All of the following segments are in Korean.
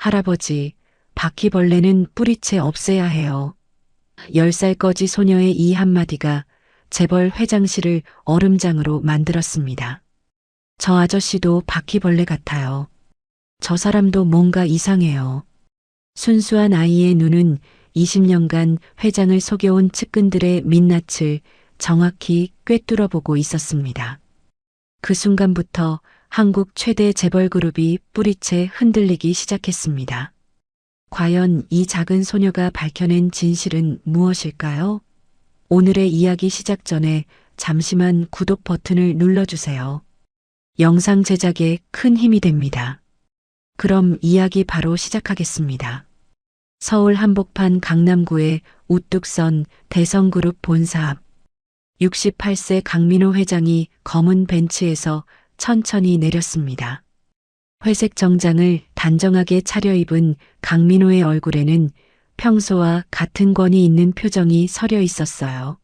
할아버지, 바퀴벌레는 뿌리채 없애야 해요. 10살꺼지 소녀의 이 한마디가 재벌 회장실을 얼음장으로 만들었습니다. 저 아저씨도 바퀴벌레 같아요. 저 사람도 뭔가 이상해요. 순수한 아이의 눈은 20년간 회장을 속여온 측근들의 민낯을 정확히 꿰뚫어 보고 있었습니다. 그 순간부터 한국 최대 재벌 그룹이 뿌리채 흔들리기 시작했습니다. 과연 이 작은 소녀가 밝혀낸 진실은 무엇일까요? 오늘의 이야기 시작 전에 잠시만 구독 버튼을 눌러주세요. 영상 제작에 큰 힘이 됩니다. 그럼 이야기 바로 시작하겠습니다. 서울 한복판 강남구의 우뚝선 대성그룹 본사 앞 68세 강민호 회장이 검은 벤츠에서 천천히 내렸습니다. 회색 정장을 단정하게 차려입은 강민호의 얼굴에는 평소와 같은 권위 있는 표정이 서려 있었어요.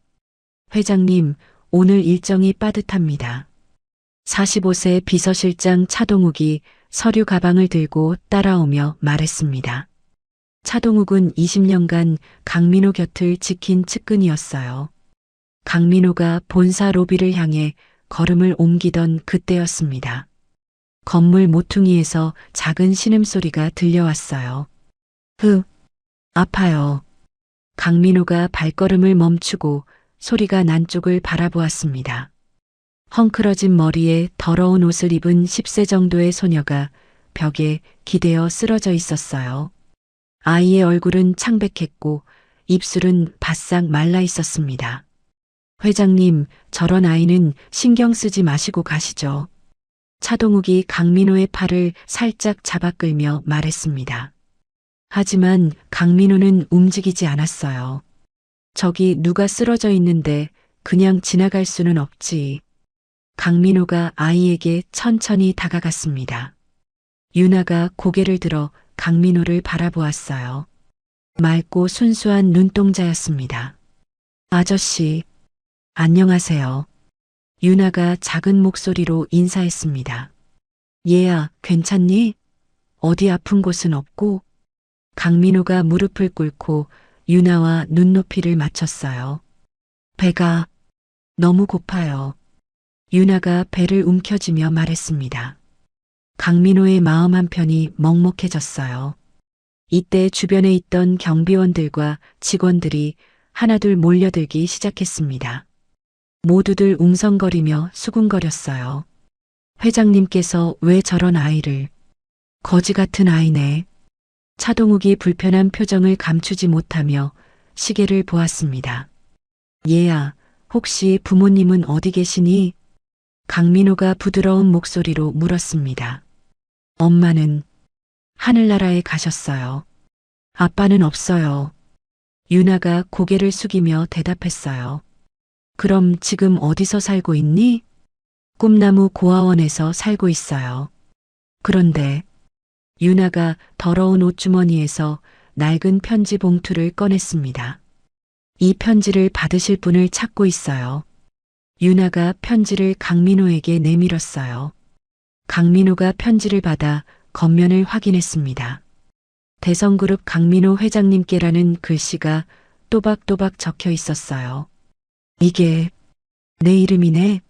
회장님, 오늘 일정이 빠듯합니다. 45세 비서실장 차동욱이 서류 가방을 들고 따라오며 말했습니다. 차동욱은 20년간 강민호 곁을 지킨 측근이었어요. 강민호가 본사 로비를 향해 걸음을 옮기던 그때였습니다. 건물 모퉁이에서 작은 신음소리가 들려왔어요. 아파요. 강민호가 발걸음을 멈추고 소리가 난 쪽을 바라보았습니다. 헝클어진 머리에 더러운 옷을 입은 10세 정도의 소녀가 벽에 기대어 쓰러져 있었어요. 아이의 얼굴은 창백했고 입술은 바싹 말라 있었습니다. 회장님, 저런 아이는 신경 쓰지 마시고 가시죠. 차동욱이 강민호의 팔을 살짝 잡아 끌며 말했습니다. 하지만 강민호는 움직이지 않았어요. 저기 누가 쓰러져 있는데 그냥 지나갈 수는 없지. 강민호가 아이에게 천천히 다가갔습니다. 유나가 고개를 들어 강민호를 바라보았어요. 맑고 순수한 눈동자였습니다. 아저씨, 안녕하세요. 유나가 작은 목소리로 인사했습니다. 얘야, 괜찮니? 어디 아픈 곳은 없고? 강민호가 무릎을 꿇고 유나와 눈높이를 맞췄어요. 배가 너무 고파요. 유나가 배를 움켜쥐며 말했습니다. 강민호의 마음 한편이 먹먹해졌어요. 이때 주변에 있던 경비원들과 직원들이 하나둘 몰려들기 시작했습니다. 모두들 웅성거리며 수군거렸어요. 회장님께서 왜 저런 아이를, 거지 같은 아이네. 차동욱이 불편한 표정을 감추지 못하며 시계를 보았습니다. 얘야, 혹시 부모님은 어디 계시니? 강민호가 부드러운 목소리로 물었습니다. 엄마는 하늘나라에 가셨어요. 아빠는 없어요. 유나가 고개를 숙이며 대답했어요. 그럼 지금 어디서 살고 있니? 꿈나무 고아원에서 살고 있어요. 그런데 유나가 더러운 옷주머니에서 낡은 편지 봉투를 꺼냈습니다. 이 편지를 받으실 분을 찾고 있어요. 유나가 편지를 강민호에게 내밀었어요. 강민호가 편지를 받아 겉면을 확인했습니다. 대성그룹 강민호 회장님께라는 글씨가 또박또박 적혀 있었어요. 이게 내 이름이네.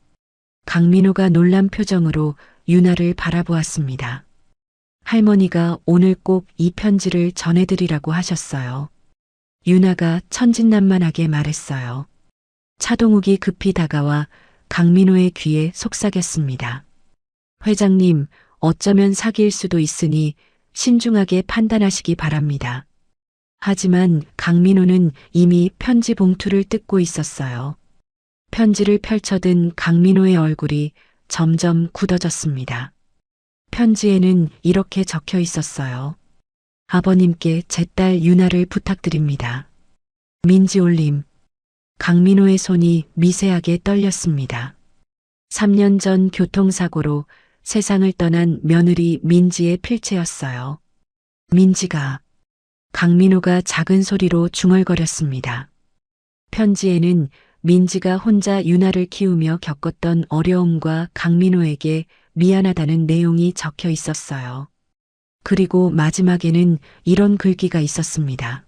강민호가 놀란 표정으로 유나를 바라보았습니다. 할머니가 오늘 꼭 이 편지를 전해드리라고 하셨어요. 유나가 천진난만하게 말했어요. 차동욱이 급히 다가와 강민호의 귀에 속삭였습니다. 회장님, 어쩌면 사기일 수도 있으니 신중하게 판단하시기 바랍니다. 하지만 강민호는 이미 편지 봉투를 뜯고 있었어요. 편지를 펼쳐든 강민호의 얼굴이 점점 굳어졌습니다. 편지에는 이렇게 적혀 있었어요. 아버님께 제 딸 유나를 부탁드립니다. 민지올림. 강민호의 손이 미세하게 떨렸습니다. 3년 전 교통사고로 세상을 떠난 며느리 민지의 필체였어요. 민지가. 강민호가 작은 소리로 중얼거렸습니다. 편지에는 민지가 혼자 유나를 키우며 겪었던 어려움과 강민호에게 미안하다는 내용이 적혀 있었어요. 그리고 마지막에는 이런 글귀가 있었습니다.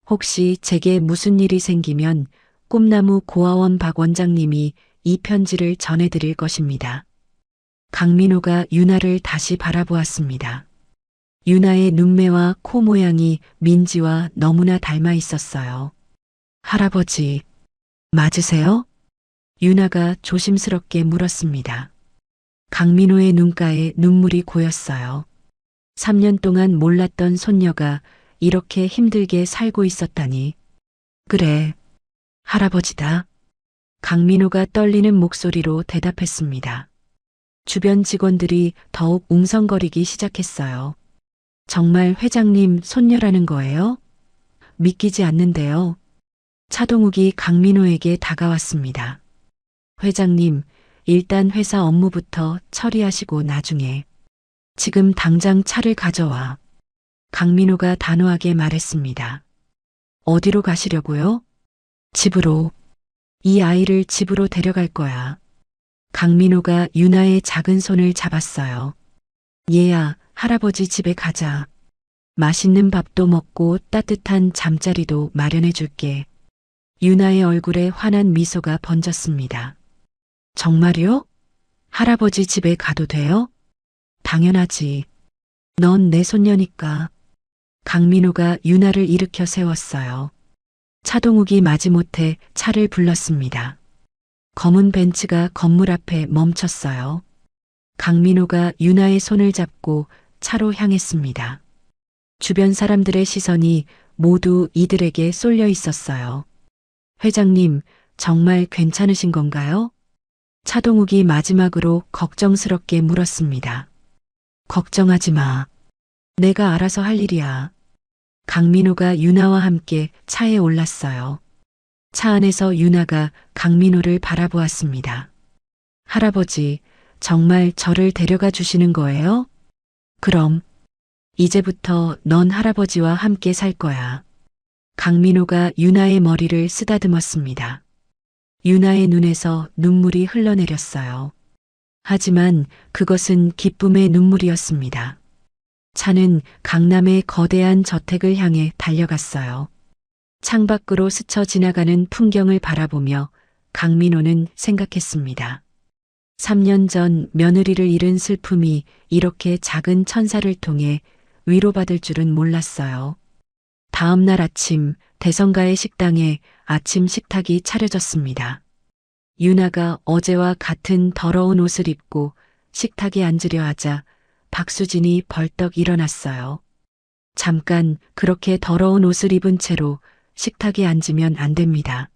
혹시 제게 무슨 일이 생기면 꿈나무 고아원 박 원장님이 이 편지를 전해드릴 것입니다. 강민호가 유나를 다시 바라보았습니다. 유나의 눈매와 코 모양이 민지와 너무나 닮아 있었어요. 할아버지, 맞으세요? 유나가 조심스럽게 물었습니다. 강민호의 눈가에 눈물이 고였어요. 3년 동안 몰랐던 손녀가 이렇게 힘들게 살고 있었다니. 그래, 할아버지다. 강민호가 떨리는 목소리로 대답했습니다. 주변 직원들이 더욱 웅성거리기 시작했어요. 정말 회장님 손녀라는 거예요? 믿기지 않는데요. 차동욱이 강민호에게 다가왔습니다. 회장님, 일단 회사 업무부터 처리하시고 나중에. 지금 당장 차를 가져와. 강민호가 단호하게 말했습니다. 어디로 가시려고요? 집으로. 이 아이를 집으로 데려갈 거야. 강민호가 유나의 작은 손을 잡았어요. 얘야, 할아버지 집에 가자. 맛있는 밥도 먹고 따뜻한 잠자리도 마련해 줄게. 유나의 얼굴에 환한 미소가 번졌습니다. 정말요? 할아버지 집에 가도 돼요? 당연하지. 넌 내 손녀니까. 강민호가 유나를 일으켜 세웠어요. 차동욱이 마지못해 차를 불렀습니다. 검은 벤츠가 건물 앞에 멈췄어요. 강민호가 유나의 손을 잡고 차로 향했습니다. 주변 사람들의 시선이 모두 이들에게 쏠려 있었어요. 회장님, 정말 괜찮으신 건가요? 차동욱이 마지막으로 걱정스럽게 물었습니다. 걱정하지 마. 내가 알아서 할 일이야. 강민호가 유나와 함께 차에 올랐어요. 차 안에서 유나가 강민호를 바라보았습니다. 할아버지, 정말 저를 데려가 주시는 거예요? 그럼, 이제부터 넌 할아버지와 함께 살 거야. 강민호가 유나의 머리를 쓰다듬었습니다. 유나의 눈에서 눈물이 흘러내렸어요. 하지만 그것은 기쁨의 눈물이었습니다. 차는 강남의 거대한 저택을 향해 달려갔어요. 창밖으로 스쳐 지나가는 풍경을 바라보며 강민호는 생각했습니다. 3년 전 며느리를 잃은 슬픔이 이렇게 작은 천사를 통해 위로받을 줄은 몰랐어요. 다음 날 아침 대성가의 식당에 아침 식탁이 차려졌습니다. 유나가 어제와 같은 더러운 옷을 입고 식탁에 앉으려 하자 박수진이 벌떡 일어났어요. 잠깐 그렇게 더러운 옷을 입은 채로 식탁에 앉으면 안 됩니다.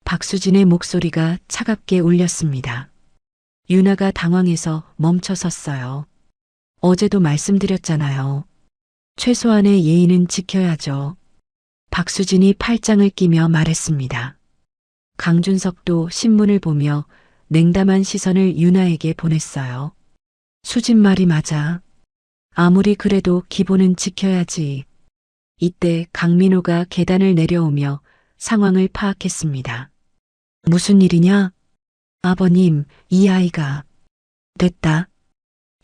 박수진의 목소리가 차갑게 울렸습니다. 유나가 당황해서 멈춰 섰어요. 어제도 말씀드렸잖아요. 최소한의 예의는 지켜야죠. 박수진이 팔짱을 끼며 말했습니다. 강준석도 신문을 보며 냉담한 시선을 유나에게 보냈어요. 수진 말이 맞아. 아무리 그래도 기본은 지켜야지. 이때 강민호가 계단을 내려오며 상황을 파악했습니다. 무슨 일이냐? 아버님, 이 아이가. 됐다.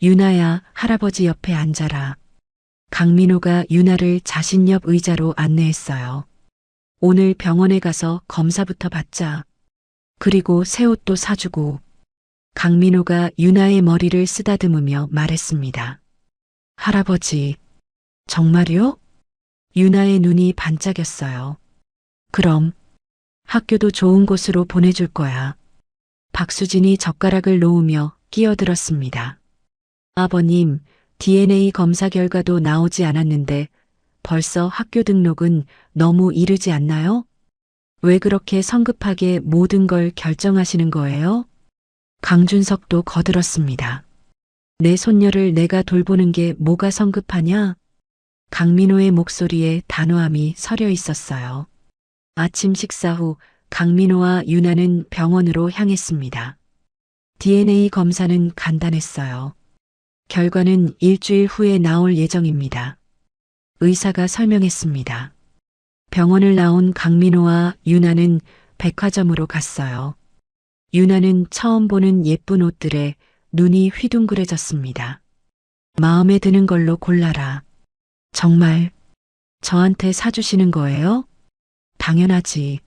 유나야, 할아버지 옆에 앉아라. 강민호가 유나를 자신 옆 의자로 안내했어요. 오늘 병원에 가서 검사부터 받자. 그리고 새 옷도 사주고. 강민호가 유나의 머리를 쓰다듬으며 말했습니다. 할아버지, 정말요? 유나의 눈이 반짝였어요. 그럼 학교도 좋은 곳으로 보내줄 거야. 박수진이 젓가락을 놓으며 끼어들었습니다. 아버님, DNA 검사 결과도 나오지 않았는데 벌써 학교 등록은 너무 이르지 않나요? 왜 그렇게 성급하게 모든 걸 결정하시는 거예요? 강준석도 거들었습니다. 내 손녀를 내가 돌보는 게 뭐가 성급하냐? 강민호의 목소리에 단호함이 서려 있었어요. 아침 식사 후 강민호와 유나는 병원으로 향했습니다. DNA 검사는 간단했어요. 결과는 일주일 후에 나올 예정입니다. 의사가 설명했습니다. 병원을 나온 강민호와 유나는 백화점으로 갔어요. 유나는 처음 보는 예쁜 옷들에 눈이 휘둥그레졌습니다. 마음에 드는 걸로 골라라. 정말 저한테 사주시는 거예요? 당연하지.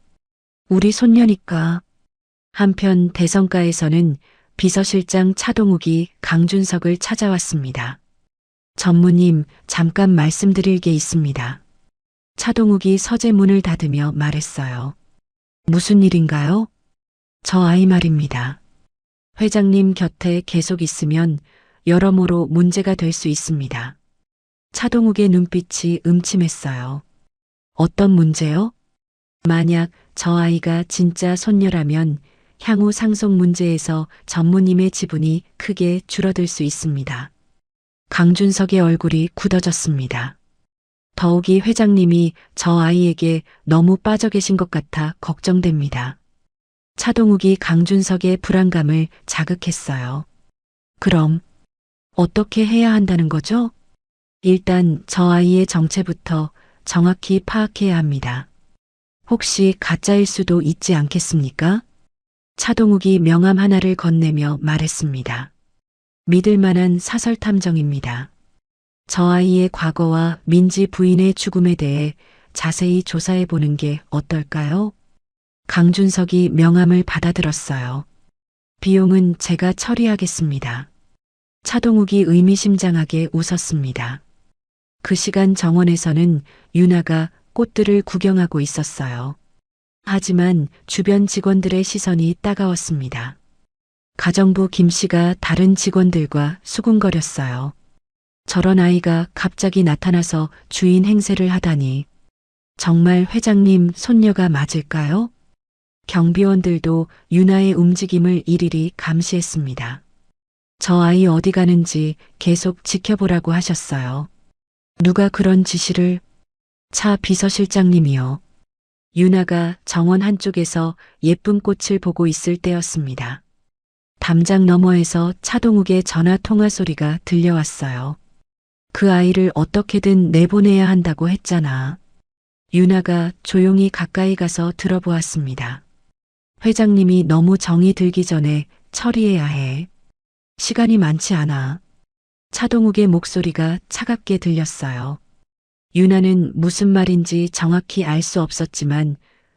우리 손녀니까. 한편 대성가에서는 비서실장 차동욱이 강준석을 찾아왔습니다. 전무님, 잠깐 말씀드릴 게 있습니다. 차동욱이 서재 문을 닫으며 말했어요. 무슨 일인가요? 저 아이 말입니다. 회장님 곁에 계속 있으면 여러모로 문제가 될 수 있습니다. 차동욱의 눈빛이 음침했어요. 어떤 문제요? 만약 저 아이가 진짜 손녀라면 향후 상속 문제에서 전무님의 지분이 크게 줄어들 수 있습니다. 강준석의 얼굴이 굳어졌습니다. 더욱이 회장님이 저 아이에게 너무 빠져 계신 것 같아 걱정됩니다. 차동욱이 강준석의 불안감을 자극했어요. 그럼 어떻게 해야 한다는 거죠? 일단 저 아이의 정체부터 정확히 파악해야 합니다. 혹시 가짜일 수도 있지 않겠습니까? 차동욱이 명함 하나를 건네며 말했습니다. 믿을 만한 사설 탐정입니다. 저 아이의 과거와 민지 부인의 죽음에 대해 자세히 조사해 보는 게 어떨까요? 강준석이 명함을 받아들었어요. 비용은 제가 처리하겠습니다. 차동욱이 의미심장하게 웃었습니다. 그 시간 정원에서는 유나가 꽃들을 구경하고 있었어요. 하지만 주변 직원들의 시선이 따가웠습니다. 가정부 김 씨가 다른 직원들과 수군거렸어요. 저런 아이가 갑자기 나타나서 주인 행세를 하다니. 정말 회장님 손녀가 맞을까요? 경비원들도 유나의 움직임을 일일이 감시했습니다. 저 아이 어디 가는지 계속 지켜보라고 하셨어요. 누가 그런 지시를? 차 비서실장님이요. 유나가 정원 한쪽에서 예쁜 꽃을 보고 있을 때였습니다. 담장 너머에서 차동욱의 전화 통화 소리가 들려왔어요. 그 아이를 어떻게든 내보내야 한다고 했잖아. 유나가 조용히 가까이 가서 들어보았습니다. 회장님이 너무 정이 들기 전에 처리해야 해. 시간이 많지 않아. 차동욱의 목소리가 차갑게 들렸어요. 유나는 무슨 말인지 정확히 알 수 없었지만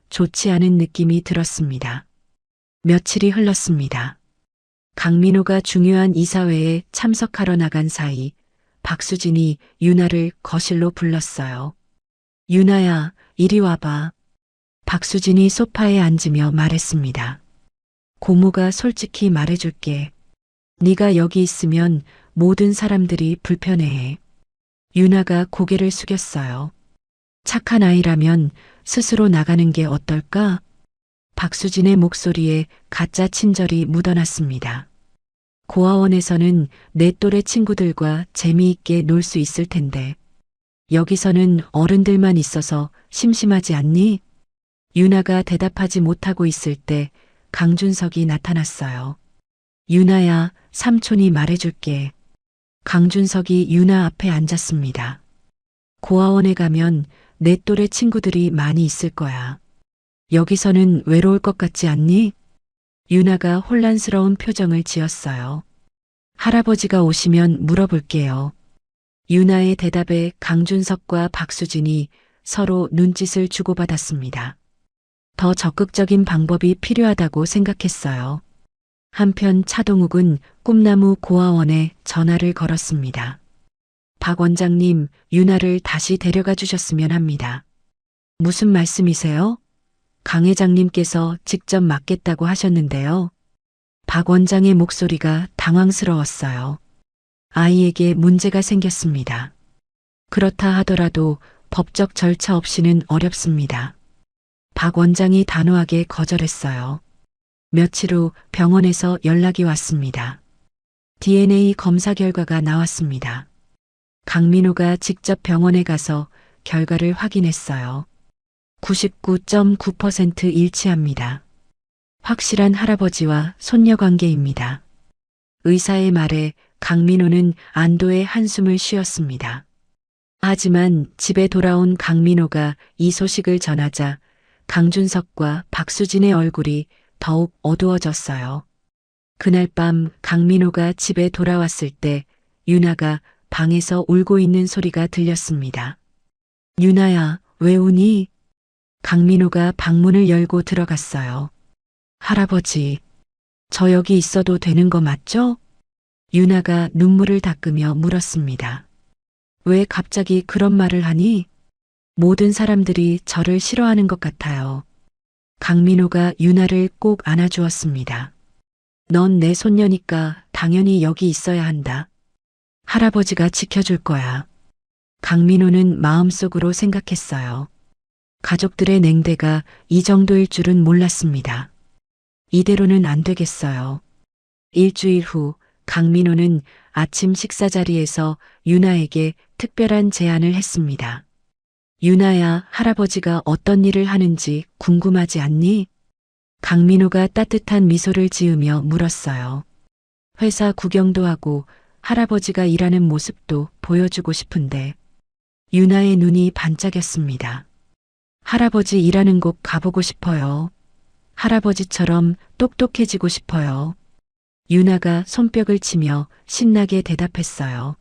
좋지 않은 느낌이 들었습니다. 며칠이 흘렀습니다. 강민호가 중요한 이사회에 참석하러 나간 사이 박수진이 유나를 거실로 불렀어요. 유나야, 이리 와봐. 박수진이 소파에 앉으며 말했습니다. 고모가 솔직히 말해줄게. 네가 여기 있으면 모든 사람들이 불편해해. 유나가 고개를 숙였어요. 착한 아이라면 스스로 나가는 게 어떨까? 박수진의 목소리에 가짜 친절이 묻어났습니다. 고아원에서는 내 또래 친구들과 재미있게 놀 수 있을 텐데. 여기서는 어른들만 있어서 심심하지 않니? 유나가 대답하지 못하고 있을 때 강준석이 나타났어요. 유나야, 삼촌이 말해줄게. 강준석이 유나 앞에 앉았습니다. 고아원에 가면 내 또래 친구들이 많이 있을 거야. 여기서는 외로울 것 같지 않니? 유나가 혼란스러운 표정을 지었어요. 할아버지가 오시면 물어볼게요. 유나의 대답에 강준석과 박수진이 서로 눈짓을 주고받았습니다. 더 적극적인 방법이 필요하다고 생각했어요. 한편 차동욱은 꿈나무 고아원에 전화를 걸었습니다. 박 원장님, 유나를 다시 데려가 주셨으면 합니다. 무슨 말씀이세요? 강 회장님께서 직접 맡겠다고 하셨는데요. 박 원장의 목소리가 당황스러웠어요. 아이에게 문제가 생겼습니다. 그렇다 하더라도 법적 절차 없이는 어렵습니다. 박 원장이 단호하게 거절했어요. 며칠 후 병원에서 연락이 왔습니다. DNA 검사 결과가 나왔습니다. 강민호가 직접 병원에 가서 결과를 확인했어요. 99.9% 일치합니다. 확실한 할아버지와 손녀 관계입니다. 의사의 말에 강민호는 안도의 한숨을 쉬었습니다. 하지만 집에 돌아온 강민호가 이 소식을 전하자 강준석과 박수진의 얼굴이 더욱 어두워졌어요. 그날 밤 강민호가 집에 돌아왔을 때 유나가 방에서 울고 있는 소리가 들렸습니다. 유나야, 왜 우니? 강민호가 방문을 열고 들어갔어요. 할아버지, 저 여기 있어도 되는 거 맞죠? 유나가 눈물을 닦으며 물었습니다. 왜 갑자기 그런 말을 하니? 모든 사람들이 저를 싫어하는 것 같아요. 강민호가 유나를 꼭 안아주었습니다. 넌 내 손녀니까 당연히 여기 있어야 한다. 할아버지가 지켜줄 거야. 강민호는 마음속으로 생각했어요. 가족들의 냉대가 이 정도일 줄은 몰랐습니다. 이대로는 안 되겠어요. 일주일 후 강민호는 아침 식사 자리에서 유나에게 특별한 제안을 했습니다. 유나야, 할아버지가 어떤 일을 하는지 궁금하지 않니? 강민호가 따뜻한 미소를 지으며 물었어요. 회사 구경도 하고 할아버지가 일하는 모습도 보여주고 싶은데. 유나의 눈이 반짝였습니다. 할아버지 일하는 곳 가보고 싶어요. 할아버지처럼 똑똑해지고 싶어요. 유나가 손뼉을 치며 신나게 대답했어요.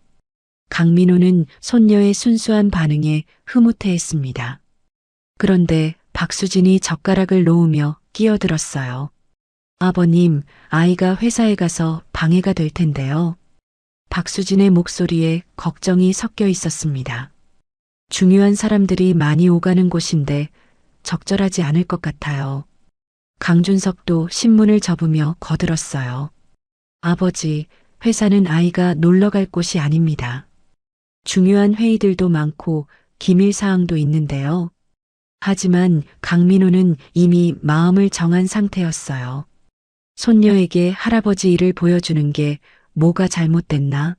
강민호는 손녀의 순수한 반응에 흐뭇해했습니다. 그런데 박수진이 젓가락을 놓으며 끼어들었어요. 아버님, 아이가 회사에 가서 방해가 될 텐데요. 박수진의 목소리에 걱정이 섞여 있었습니다. 중요한 사람들이 많이 오가는 곳인데 적절하지 않을 것 같아요. 강준석도 신문을 접으며 거들었어요. 아버지, 회사는 아이가 놀러 갈 곳이 아닙니다. 중요한 회의들도 많고 기밀 사항도 있는데요. 하지만 강민호는 이미 마음을 정한 상태였어요. 손녀에게 할아버지 일을 보여주는 게 뭐가 잘못됐나?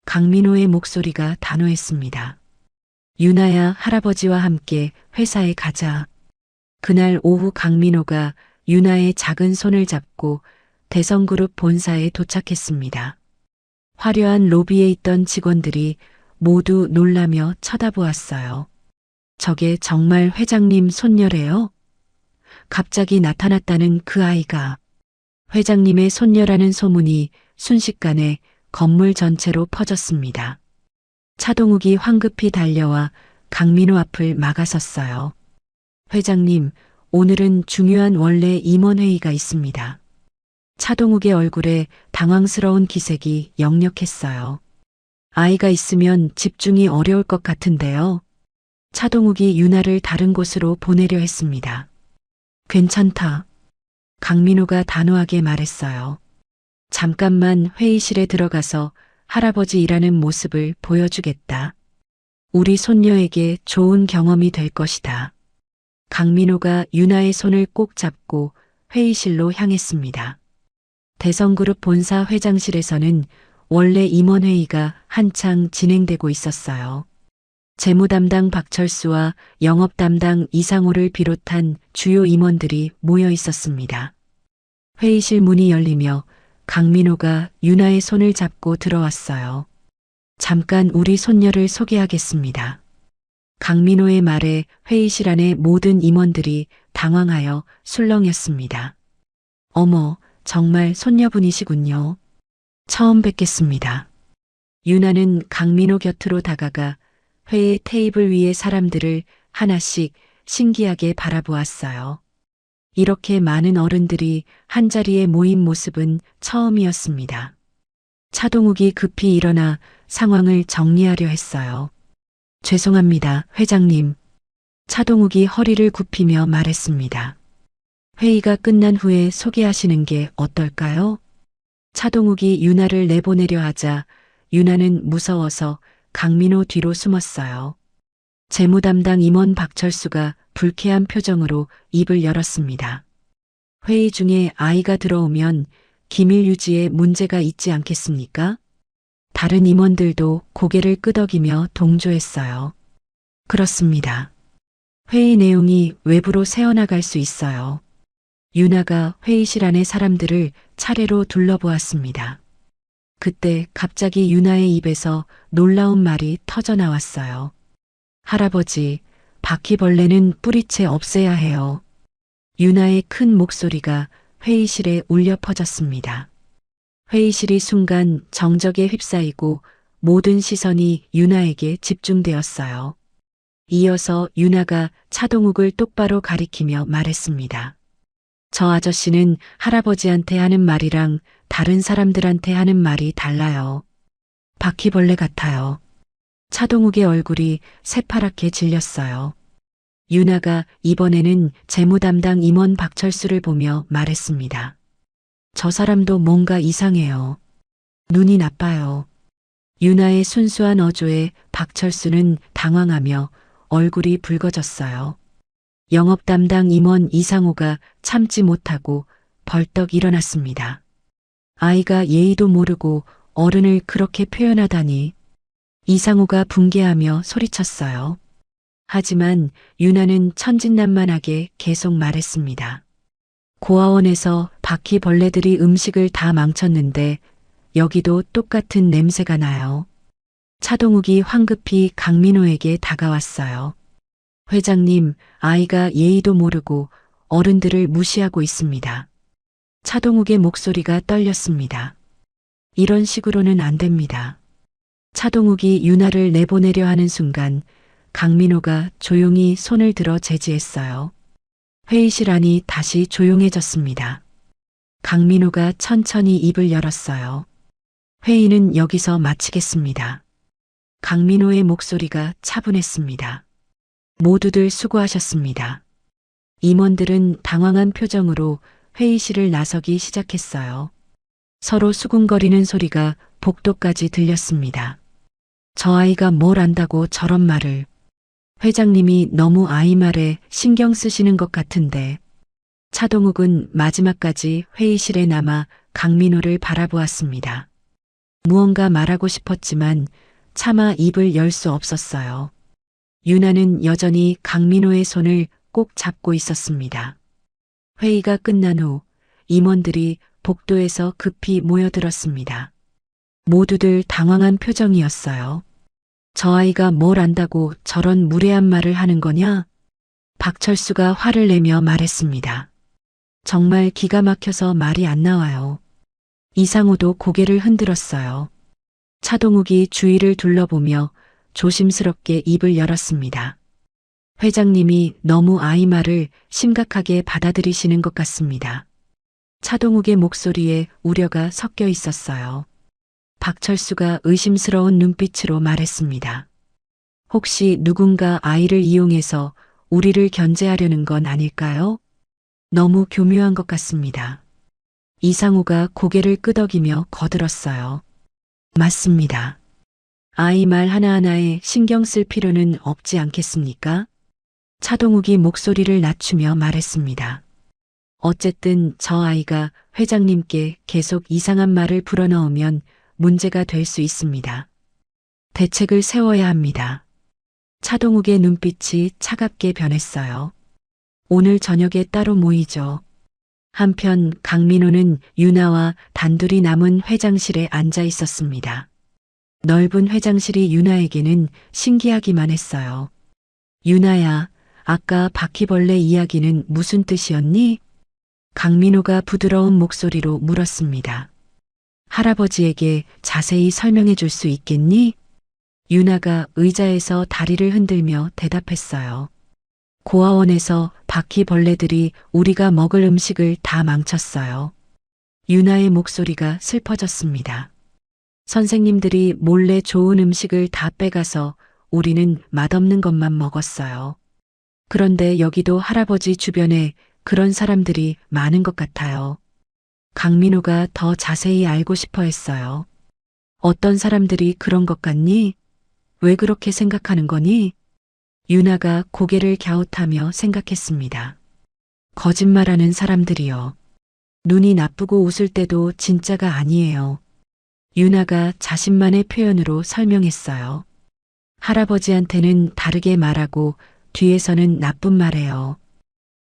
강민호의 목소리가 단호했습니다. 유나야, 할아버지와 함께 회사에 가자. 그날 오후 강민호가 유나의 작은 손을 잡고 대성그룹 본사에 도착했습니다. 화려한 로비에 있던 직원들이 모두 놀라며 쳐다보았어요. 저게 정말 회장님 손녀래요? 갑자기 나타났다는 그 아이가 회장님의 손녀라는 소문이 순식간에 건물 전체로 퍼졌습니다. 차동욱이 황급히 달려와 강민호 앞을 막아섰어요. 회장님, 오늘은 중요한 원래 임원회의가 있습니다. 차동욱의 얼굴에 당황스러운 기색이 역력했어요. 아이가 있으면 집중이 어려울 것 같은데요. 차동욱이 유나를 다른 곳으로 보내려 했습니다. 괜찮다. 강민호가 단호하게 말했어요. 잠깐만 회의실에 들어가서 할아버지 일하는 모습을 보여주겠다. 우리 손녀에게 좋은 경험이 될 것이다. 강민호가 유나의 손을 꼭 잡고 회의실로 향했습니다. 대성그룹 본사 회장실에서는 원래 임원회의가 한창 진행되고 있었어요. 재무 담당 박철수와 영업 담당 이상호를 비롯한 주요 임원들이 모여 있었습니다. 회의실 문이 열리며 강민호가 유나의 손을 잡고 들어왔어요. 잠깐 우리 손녀를 소개하겠습니다. 강민호의 말에 회의실 안의 모든 임원들이 당황하여 술렁였습니다. 어머, 정말 손녀분이시군요. 처음 뵙겠습니다. 유나는 강민호 곁으로 다가가 회의 테이블 위의 사람들을 하나씩 신기하게 바라보았어요. 이렇게 많은 어른들이 한자리에 모인 모습은 처음이었습니다. 차동욱이 급히 일어나 상황을 정리하려 했어요. 죄송합니다, 회장님. 차동욱이 허리를 굽히며 말했습니다. 회의가 끝난 후에 소개하시는 게 어떨까요? 차동욱이 유나를 내보내려 하자 유나는 무서워서 강민호 뒤로 숨었어요. 재무 담당 임원 박철수가 불쾌한 표정으로 입을 열었습니다. 회의 중에 아이가 들어오면 기밀 유지에 문제가 있지 않겠습니까? 다른 임원들도 고개를 끄덕이며 동조했어요. 그렇습니다. 회의 내용이 외부로 새어나갈 수 있어요. 유나가 회의실 안의 사람들을 차례로 둘러보았습니다. 그때 갑자기 유나의 입에서 놀라운 말이 터져 나왔어요. 할아버지, 바퀴벌레는 뿌리채 없애야 해요. 유나의 큰 목소리가 회의실에 울려 퍼졌습니다. 회의실이 순간 정적에 휩싸이고 모든 시선이 유나에게 집중되었어요. 이어서 유나가 차동욱을 똑바로 가리키며 말했습니다. 저 아저씨는 할아버지한테 하는 말이랑 다른 사람들한테 하는 말이 달라요. 바퀴벌레 같아요. 차동욱의 얼굴이 새파랗게 질렸어요. 유나가 이번에는 재무 담당 임원 박철수를 보며 말했습니다. 저 사람도 뭔가 이상해요. 눈이 나빠요. 유나의 순수한 어조에 박철수는 당황하며 얼굴이 붉어졌어요. 영업 담당 임원 이상호가 참지 못하고 벌떡 일어났습니다. 아이가 예의도 모르고 어른을 그렇게 표현하다니. 이상호가 붕괴하며 소리쳤어요. 하지만 유나는 천진난만하게 계속 말했습니다. 고아원에서 바퀴벌레들이 음식을 다 망쳤는데 여기도 똑같은 냄새가 나요. 차동욱이 황급히 강민호에게 다가왔어요. 회장님, 아이가 예의도 모르고 어른들을 무시하고 있습니다. 차동욱의 목소리가 떨렸습니다. 이런 식으로는 안 됩니다. 차동욱이 유나를 내보내려 하는 순간 강민호가 조용히 손을 들어 제지했어요. 회의실 안이 다시 조용해졌습니다. 강민호가 천천히 입을 열었어요. 회의는 여기서 마치겠습니다. 강민호의 목소리가 차분했습니다. 모두들 수고하셨습니다. 임원들은 당황한 표정으로 회의실을 나서기 시작했어요. 서로 수군거리는 소리가 복도까지 들렸습니다. 저 아이가 뭘 안다고 저런 말을. 회장님이 너무 아이 말에 신경 쓰시는 것 같은데. 차동욱은 마지막까지 회의실에 남아 강민호를 바라보았습니다. 무언가 말하고 싶었지만 차마 입을 열 수 없었어요. 유나는 여전히 강민호의 손을 꼭 잡고 있었습니다. 회의가 끝난 후 임원들이 복도에서 급히 모여들었습니다. 모두들 당황한 표정이었어요. 저 아이가 뭘 안다고 저런 무례한 말을 하는 거냐? 박철수가 화를 내며 말했습니다. 정말 기가 막혀서 말이 안 나와요. 이상호도 고개를 흔들었어요. 차동욱이 주위를 둘러보며 조심스럽게 입을 열었습니다. 회장님이 너무 아이 말을 심각하게 받아들이시는 것 같습니다. 차동욱의 목소리에 우려가 섞여 있었어요. 박철수가 의심스러운 눈빛으로 말했습니다. 혹시 누군가 아이를 이용해서 우리를 견제하려는 건 아닐까요? 너무 교묘한 것 같습니다. 이상호가 고개를 끄덕이며 거들었어요. 맞습니다. 아이 말 하나하나에 신경 쓸 필요는 없지 않겠습니까? 차동욱이 목소리를 낮추며 말했습니다. 어쨌든 저 아이가 회장님께 계속 이상한 말을 불어넣으면 문제가 될 수 있습니다. 대책을 세워야 합니다. 차동욱의 눈빛이 차갑게 변했어요. 오늘 저녁에 따로 모이죠. 한편 강민호는 유나와 단둘이 남은 회장실에 앉아 있었습니다. 넓은 회장실이 유나에게는 신기하기만 했어요. 유나야, 아까 바퀴벌레 이야기는 무슨 뜻이었니? 강민호가 부드러운 목소리로 물었습니다. 할아버지에게 자세히 설명해 줄 수 있겠니? 유나가 의자에서 다리를 흔들며 대답했어요. 고아원에서 바퀴벌레들이 우리가 먹을 음식을 다 망쳤어요. 유나의 목소리가 슬퍼졌습니다. 선생님들이 몰래 좋은 음식을 다 빼가서 우리는 맛없는 것만 먹었어요. 그런데 여기도 할아버지 주변에 그런 사람들이 많은 것 같아요. 강민호가 더 자세히 알고 싶어 했어요. 어떤 사람들이 그런 것 같니? 왜 그렇게 생각하는 거니? 유나가 고개를 갸웃하며 생각했습니다. 거짓말하는 사람들이요. 눈이 나쁘고 웃을 때도 진짜가 아니에요. 유나가 자신만의 표현으로 설명했어요. 할아버지한테는 다르게 말하고 뒤에서는 나쁜 말해요.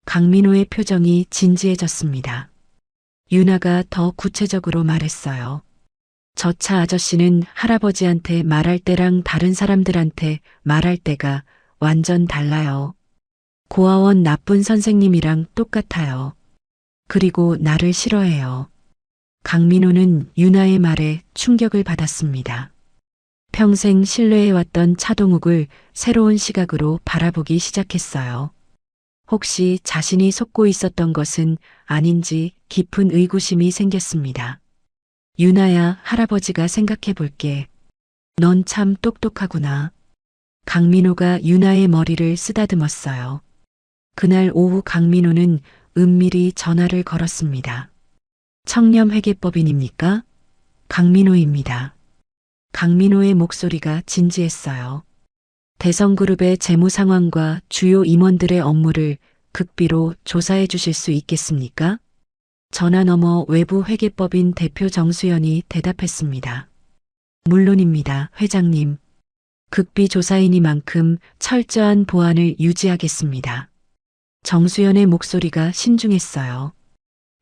강민호의 표정이 진지해졌습니다. 유나가 더 구체적으로 말했어요. 저 차 아저씨는 할아버지한테 말할 때랑 다른 사람들한테 말할 때가 완전 달라요. 고아원 나쁜 선생님이랑 똑같아요. 그리고 나를 싫어해요. 강민호는 유나의 말에 충격을 받았습니다. 평생 신뢰해왔던 차동욱을 새로운 시각으로 바라보기 시작했어요. 혹시 자신이 속고 있었던 것은 아닌지 깊은 의구심이 생겼습니다. 유나야, 할아버지가 생각해 볼게. 넌 참 똑똑하구나. 강민호가 유나의 머리를 쓰다듬었어요. 그날 오후 강민호는 은밀히 전화를 걸었습니다. 청렴회계법인입니까? 강민호입니다. 강민호의 목소리가 진지했어요. 대성그룹의 재무 상황과 주요 임원들의 업무를 극비로 조사해 주실 수 있겠습니까? 전화 너머 외부 회계법인 대표 정수연이 대답했습니다. 물론입니다, 회장님. 극비 조사이니만큼 철저한 보안을 유지하겠습니다. 정수연의 목소리가 신중했어요.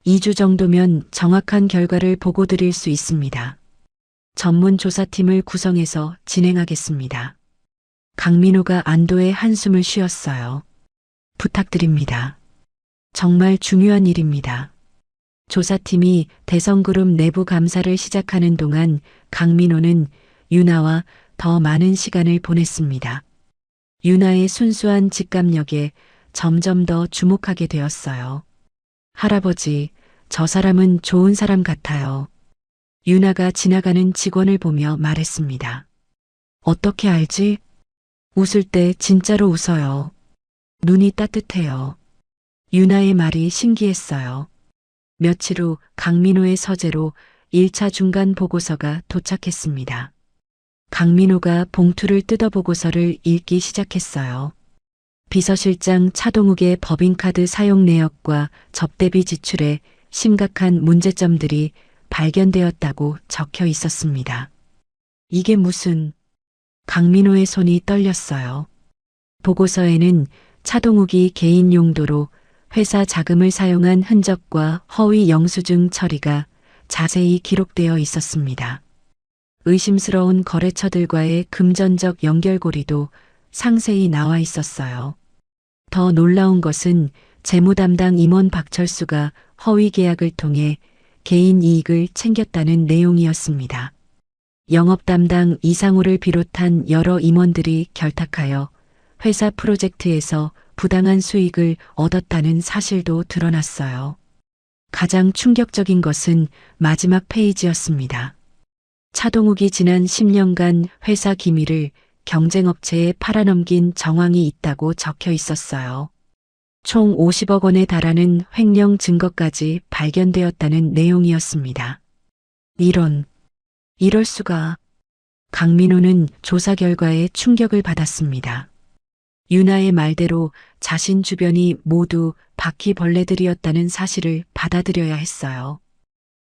2주 정도면 정확한 결과를 보고 드릴 수 있습니다. 전문 조사팀을 구성해서 진행하겠습니다. 강민호가 안도의 한숨을 쉬었어요. 부탁드립니다. 정말 중요한 일입니다. 조사팀이 대성그룹 내부 감사를 시작하는 동안 강민호는 유나와 더 많은 시간을 보냈습니다. 유나의 순수한 직감력에 점점 더 주목하게 되었어요. 할아버지, 저 사람은 좋은 사람 같아요. 유나가 지나가는 직원을 보며 말했습니다. 어떻게 알지? 웃을 때 진짜로 웃어요. 눈이 따뜻해요. 유나의 말이 신기했어요. 며칠 후 강민호의 서재로 1차 중간 보고서가 도착했습니다. 강민호가 봉투를 뜯어 보고서를 읽기 시작했어요. 비서실장 차동욱의 법인카드 사용 내역과 접대비 지출에 심각한 문제점들이 발견되었다고 적혀 있었습니다. 이게 무슨... 강민호의 손이 떨렸어요. 보고서에는 차동욱이 개인 용도로 회사 자금을 사용한 흔적과 허위 영수증 처리가 자세히 기록되어 있었습니다. 의심스러운 거래처들과의 금전적 연결고리도 상세히 나와 있었어요. 더 놀라운 것은 재무 담당 임원 박철수가 허위 계약을 통해 개인 이익을 챙겼다는 내용이었습니다. 영업 담당 이상호를 비롯한 여러 임원들이 결탁하여 회사 프로젝트에서 부당한 수익을 얻었다는 사실도 드러났어요. 가장 충격적인 것은 마지막 페이지였습니다. 차동욱이 지난 10년간 회사 기밀을 경쟁업체에 팔아넘긴 정황이 있다고 적혀 있었어요. 총 50억 원에 달하는 횡령 증거까지 발견되었다는 내용이었습니다. 이럴 수가. 강민호는 조사 결과에 충격을 받았습니다. 유나의 말대로 자신 주변이 모두 바퀴벌레들이었다는 사실을 받아들여야 했어요.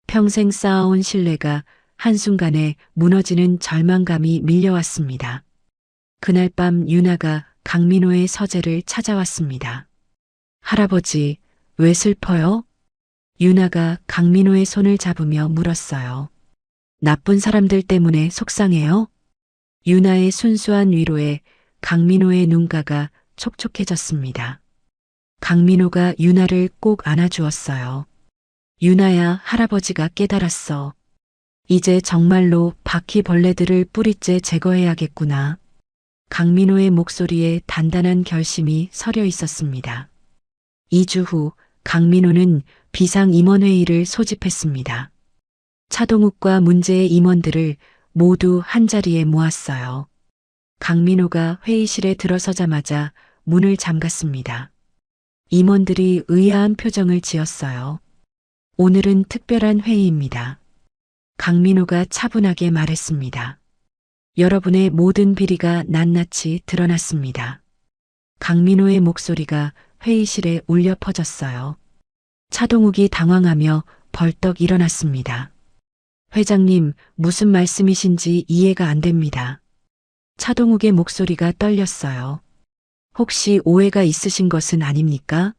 평생 쌓아온 신뢰가 한순간에 무너지는 절망감이 밀려왔습니다. 그날 밤 유나가 강민호의 서재를 찾아왔습니다. 할아버지, 왜 슬퍼요? 유나가 강민호의 손을 잡으며 물었어요. 나쁜 사람들 때문에 속상해요? 유나의 순수한 위로에 강민호의 눈가가 촉촉해졌습니다. 강민호가 유나를 꼭 안아주었어요. 유나야, 할아버지가 깨달았어. 이제 정말로 바퀴벌레들을 뿌리째 제거해야겠구나. 강민호의 목소리에 단단한 결심이 서려 있었습니다. 2주 후 강민호는 비상임원회의를 소집했습니다. 차동욱과 문제의 임원들을 모두 한자리에 모았어요. 강민호가 회의실에 들어서자마자 문을 잠갔습니다. 임원들이 의아한 표정을 지었어요. 오늘은 특별한 회의입니다. 강민호가 차분하게 말했습니다. 여러분의 모든 비리가 낱낱이 드러났습니다. 강민호의 목소리가 회의실에 울려 퍼졌어요. 차동욱이 당황하며 벌떡 일어났습니다. 회장님, 무슨 말씀이신지 이해가 안 됩니다. 차동욱의 목소리가 떨렸어요. 혹시 오해가 있으신 것은 아닙니까?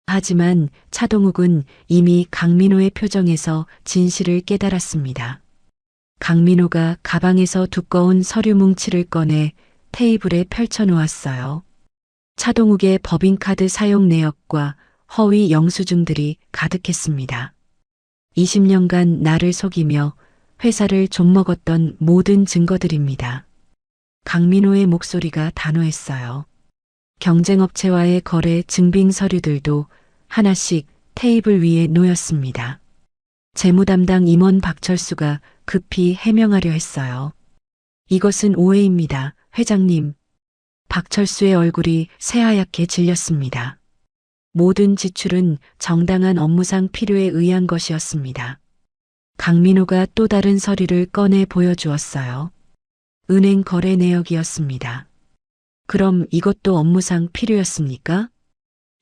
하지만 차동욱은 이미 강민호의 표정에서 진실을 깨달았습니다. 강민호가 가방에서 두꺼운 서류 뭉치를 꺼내 테이블에 펼쳐놓았어요. 차동욱의 법인카드 사용 내역과 허위 영수증들이 가득했습니다. 20년간 나를 속이며 회사를 좀먹었던 모든 증거들입니다. 강민호의 목소리가 단호했어요. 경쟁업체와의 거래 증빙 서류들도 하나씩 테이블 위에 놓였습니다. 재무담당 임원 박철수가 급히 해명하려 했어요. 이것은 오해입니다, 회장님. 박철수의 얼굴이 새하얗게 질렸습니다. 모든 지출은 정당한 업무상 필요에 의한 것이었습니다. 강민호가 또 다른 서류를 꺼내 보여주었어요. 은행 거래 내역이었습니다. 그럼 이것도 업무상 필요였습니까?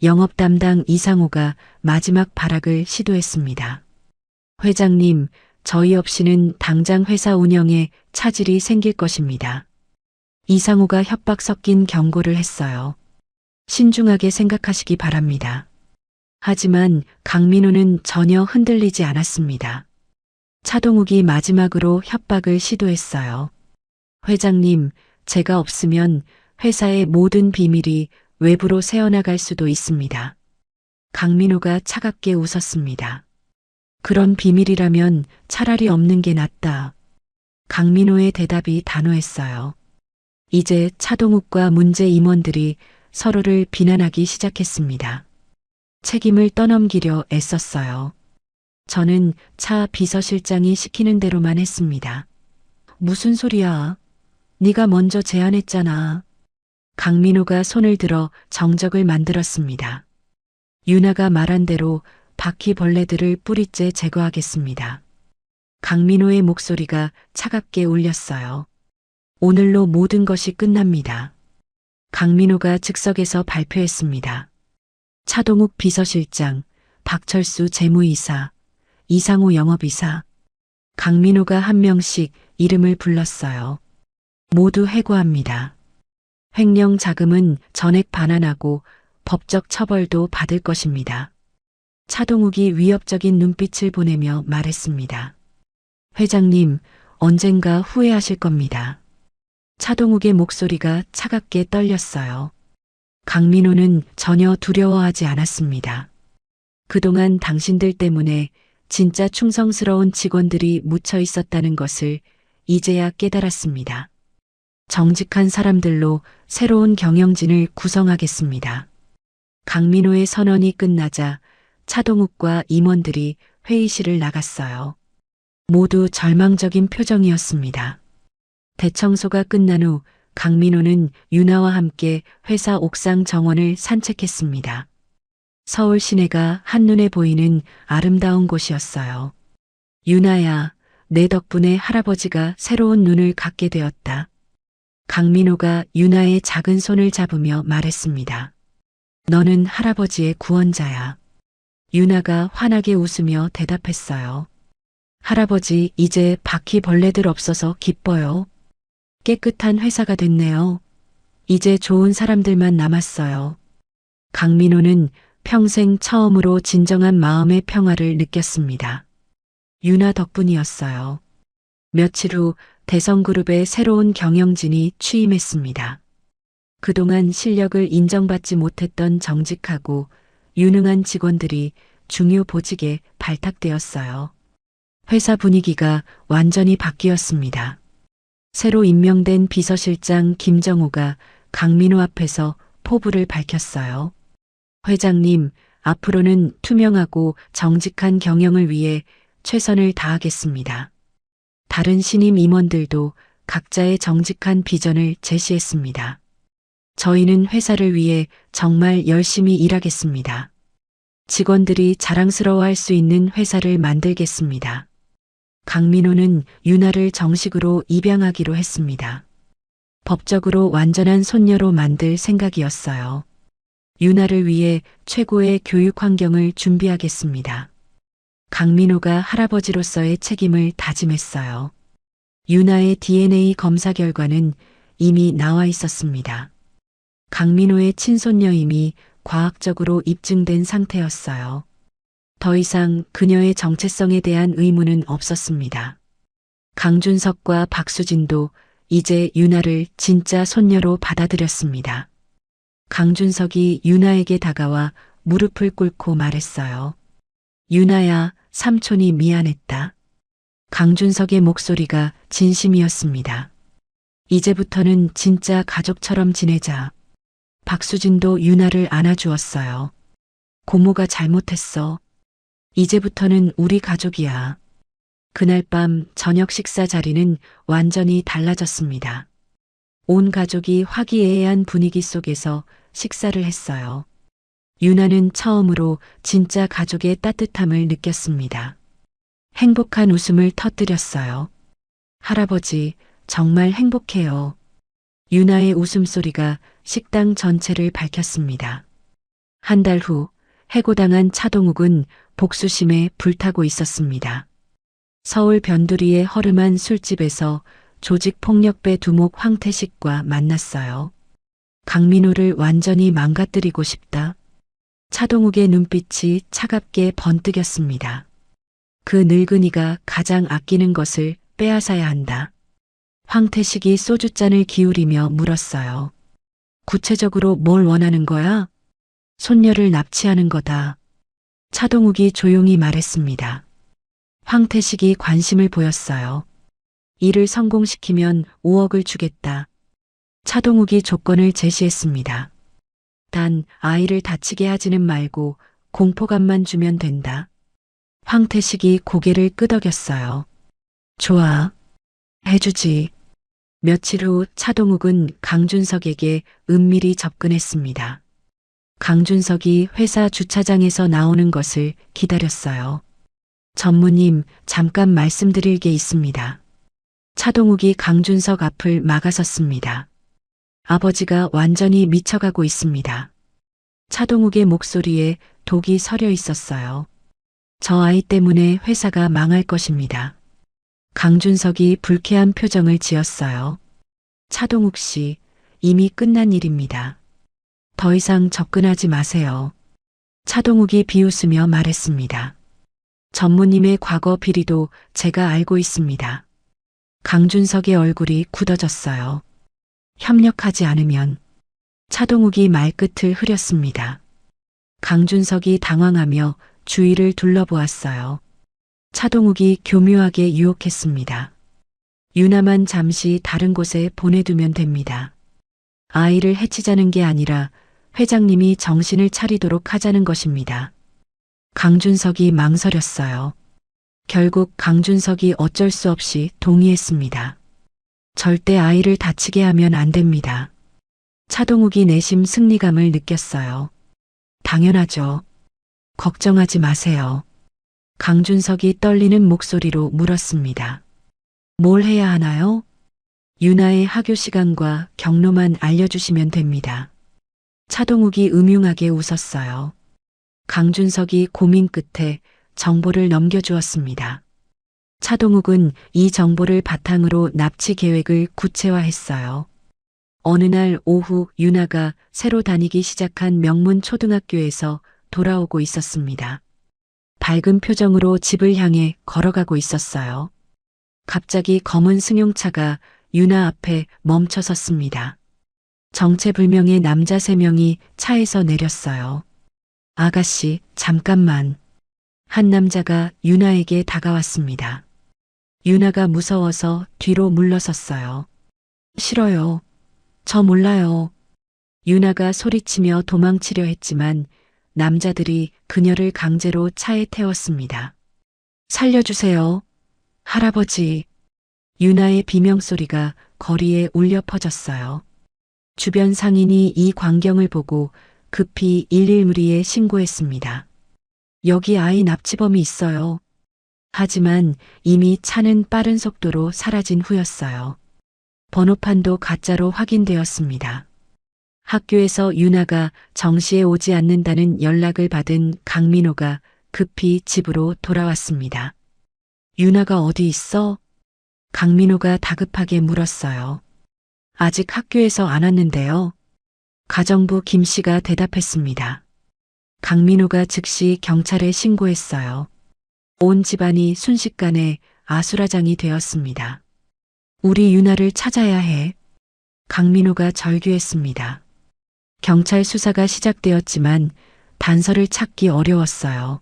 영업 담당 이상호가 마지막 발악을 시도했습니다. 회장님, 저희 없이는 당장 회사 운영에 차질이 생길 것입니다. 이상호가 협박 섞인 경고를 했어요. 신중하게 생각하시기 바랍니다. 하지만 강민호는 전혀 흔들리지 않았습니다. 차동욱이 마지막으로 협박을 시도했어요. 회장님, 제가 없으면 회사의 모든 비밀이 외부로 새어나갈 수도 있습니다. 강민호가 차갑게 웃었습니다. 그런 비밀이라면 차라리 없는 게 낫다. 강민호의 대답이 단호했어요. 이제 차동욱과 문제 임원들이 서로를 비난하기 시작했습니다. 책임을 떠넘기려 애썼어요. 저는 차 비서실장이 시키는 대로만 했습니다. 무슨 소리야? 네가 먼저 제안했잖아. 강민호가 손을 들어 정적을 만들었습니다. 유나가 말한 대로 바퀴벌레들을 뿌리째 제거하겠습니다. 강민호의 목소리가 차갑게 울렸어요. 오늘로 모든 것이 끝납니다. 강민호가 즉석에서 발표했습니다. 차동욱 비서실장, 박철수 재무이사, 이상호 영업이사. 강민호가 한 명씩 이름을 불렀어요. 모두 해고합니다. 횡령 자금은 전액 반환하고 법적 처벌도 받을 것입니다. 차동욱이 위협적인 눈빛을 보내며 말했습니다. 회장님, 언젠가 후회하실 겁니다. 차동욱의 목소리가 차갑게 떨렸어요. 강민호는 전혀 두려워하지 않았습니다. 그동안 당신들 때문에 진짜 충성스러운 직원들이 묻혀 있었다는 것을 이제야 깨달았습니다. 정직한 사람들로 새로운 경영진을 구성하겠습니다. 강민호의 선언이 끝나자 차동욱과 임원들이 회의실을 나갔어요. 모두 절망적인 표정이었습니다. 대청소가 끝난 후 강민호는 유나와 함께 회사 옥상 정원을 산책했습니다. 서울 시내가 한눈에 보이는 아름다운 곳이었어요. 유나야, 내 덕분에 할아버지가 새로운 눈을 갖게 되었다. 강민호가 유나의 작은 손을 잡으며 말했습니다. 너는 할아버지의 구원자야. 유나가 환하게 웃으며 대답했어요. 할아버지, 이제 바퀴벌레들 없어서 기뻐요. 깨끗한 회사가 됐네요. 이제 좋은 사람들만 남았어요. 강민호는 평생 처음으로 진정한 마음의 평화를 느꼈습니다. 유나 덕분이었어요. 며칠 후 대성그룹의 새로운 경영진이 취임했습니다. 그동안 실력을 인정받지 못했던 정직하고 유능한 직원들이 중요 보직에 발탁되었어요. 회사 분위기가 완전히 바뀌었습니다. 새로 임명된 비서실장 김정우가 강민호 앞에서 포부를 밝혔어요. 회장님, 앞으로는 투명하고 정직한 경영을 위해 최선을 다하겠습니다. 다른 신임 임원들도 각자의 정직한 비전을 제시했습니다. 저희는 회사를 위해 정말 열심히 일하겠습니다. 직원들이 자랑스러워할 수 있는 회사를 만들겠습니다. 강민호는 유나를 정식으로 입양하기로 했습니다. 법적으로 완전한 손녀로 만들 생각이었어요. 유나를 위해 최고의 교육 환경을 준비하겠습니다. 강민호가 할아버지로서의 책임을 다짐했어요. 유나의 DNA 검사 결과는 이미 나와 있었습니다. 강민호의 친손녀임이 과학적으로 입증된 상태였어요. 더 이상 그녀의 정체성에 대한 의문은 없었습니다. 강준석과 박수진도 이제 유나를 진짜 손녀로 받아들였습니다. 강준석이 유나에게 다가와 무릎을 꿇고 말했어요. 유나야, 삼촌이 미안했다. 강준석의 목소리가 진심이었습니다. 이제부터는 진짜 가족처럼 지내자. 박수진도 유나를 안아주었어요. 고모가 잘못했어. 이제부터는 우리 가족이야. 그날 밤 저녁 식사 자리는 완전히 달라졌습니다. 온 가족이 화기애애한 분위기 속에서 식사를 했어요. 유나는 처음으로 진짜 가족의 따뜻함을 느꼈습니다. 행복한 웃음을 터뜨렸어요. 할아버지, 정말 행복해요. 유나의 웃음소리가 식당 전체를 밝혔습니다. 한 달 후 해고당한 차동욱은 복수심에 불타고 있었습니다. 서울 변두리의 허름한 술집에서 조직폭력배 두목 황태식과 만났어요. 강민호를 완전히 망가뜨리고 싶다. 차동욱의 눈빛이 차갑게 번뜩였습니다. 그 늙은이가 가장 아끼는 것을 빼앗아야 한다. 황태식이 소주잔을 기울이며 물었어요. 구체적으로 뭘 원하는 거야? 손녀를 납치하는 거다. 차동욱이 조용히 말했습니다. 황태식이 관심을 보였어요. 이를 성공시키면 5억을 주겠다. 차동욱이 조건을 제시했습니다. 단 아이를 다치게 하지는 말고 공포감만 주면 된다. 황태식이 고개를 끄덕였어요. 좋아. 해주지. 며칠 후 차동욱은 강준석에게 은밀히 접근했습니다. 강준석이 회사 주차장에서 나오는 것을 기다렸어요. 전무님, 잠깐 말씀드릴 게 있습니다. 차동욱이 강준석 앞을 막아섰습니다. 아버지가 완전히 미쳐가고 있습니다. 차동욱의 목소리에 독이 서려 있었어요. 저 아이 때문에 회사가 망할 것입니다. 강준석이 불쾌한 표정을 지었어요. 차동욱 씨, 이미 끝난 일입니다. 더 이상 접근하지 마세요. 차동욱이 비웃으며 말했습니다. 전무님의 과거 비리도 제가 알고 있습니다. 강준석의 얼굴이 굳어졌어요. 협력하지 않으면. 차동욱이 말끝을 흐렸습니다. 강준석이 당황하며 주위를 둘러보았어요. 차동욱이 교묘하게 유혹했습니다. 유나만 잠시 다른 곳에 보내두면 됩니다. 아이를 해치자는 게 아니라 회장님이 정신을 차리도록 하자는 것입니다. 강준석이 망설였어요. 결국 강준석이 어쩔 수 없이 동의했습니다. 절대 아이를 다치게 하면 안 됩니다. 차동욱이 내심 승리감을 느꼈어요. 당연하죠. 걱정하지 마세요. 강준석이 떨리는 목소리로 물었습니다. 뭘 해야 하나요? 유나의 학교 시간과 경로만 알려주시면 됩니다. 차동욱이 음흉하게 웃었어요. 강준석이 고민 끝에 정보를 넘겨주었습니다. 차동욱은 이 정보를 바탕으로 납치 계획을 구체화했어요. 어느 날 오후 유나가 새로 다니기 시작한 명문 초등학교에서 돌아오고 있었습니다. 밝은 표정으로 집을 향해 걸어가고 있었어요. 갑자기 검은 승용차가 유나 앞에 멈춰 섰습니다. 정체불명의 남자 3명이 차에서 내렸어요. 아가씨, 잠깐만. 한 남자가 유나에게 다가왔습니다. 유나가 무서워서 뒤로 물러섰어요. 싫어요. 저 몰라요. 유나가 소리치며 도망치려 했지만 남자들이 그녀를 강제로 차에 태웠습니다. 살려주세요. 할아버지. 유나의 비명소리가 거리에 울려 퍼졌어요. 주변 상인이 이 광경을 보고 급히 119에 신고했습니다. 여기 아이 납치범이 있어요. 하지만 이미 차는 빠른 속도로 사라진 후였어요. 번호판도 가짜로 확인되었습니다. 학교에서 유나가 정시에 오지 않는다는 연락을 받은 강민호가 급히 집으로 돌아왔습니다. 유나가 어디 있어? 강민호가 다급하게 물었어요. 아직 학교에서 안 왔는데요. 가정부 김 씨가 대답했습니다. 강민호가 즉시 경찰에 신고했어요. 온 집안이 순식간에 아수라장이 되었습니다. 우리 유나를 찾아야 해. 강민호가 절규했습니다. 경찰 수사가 시작되었지만 단서를 찾기 어려웠어요.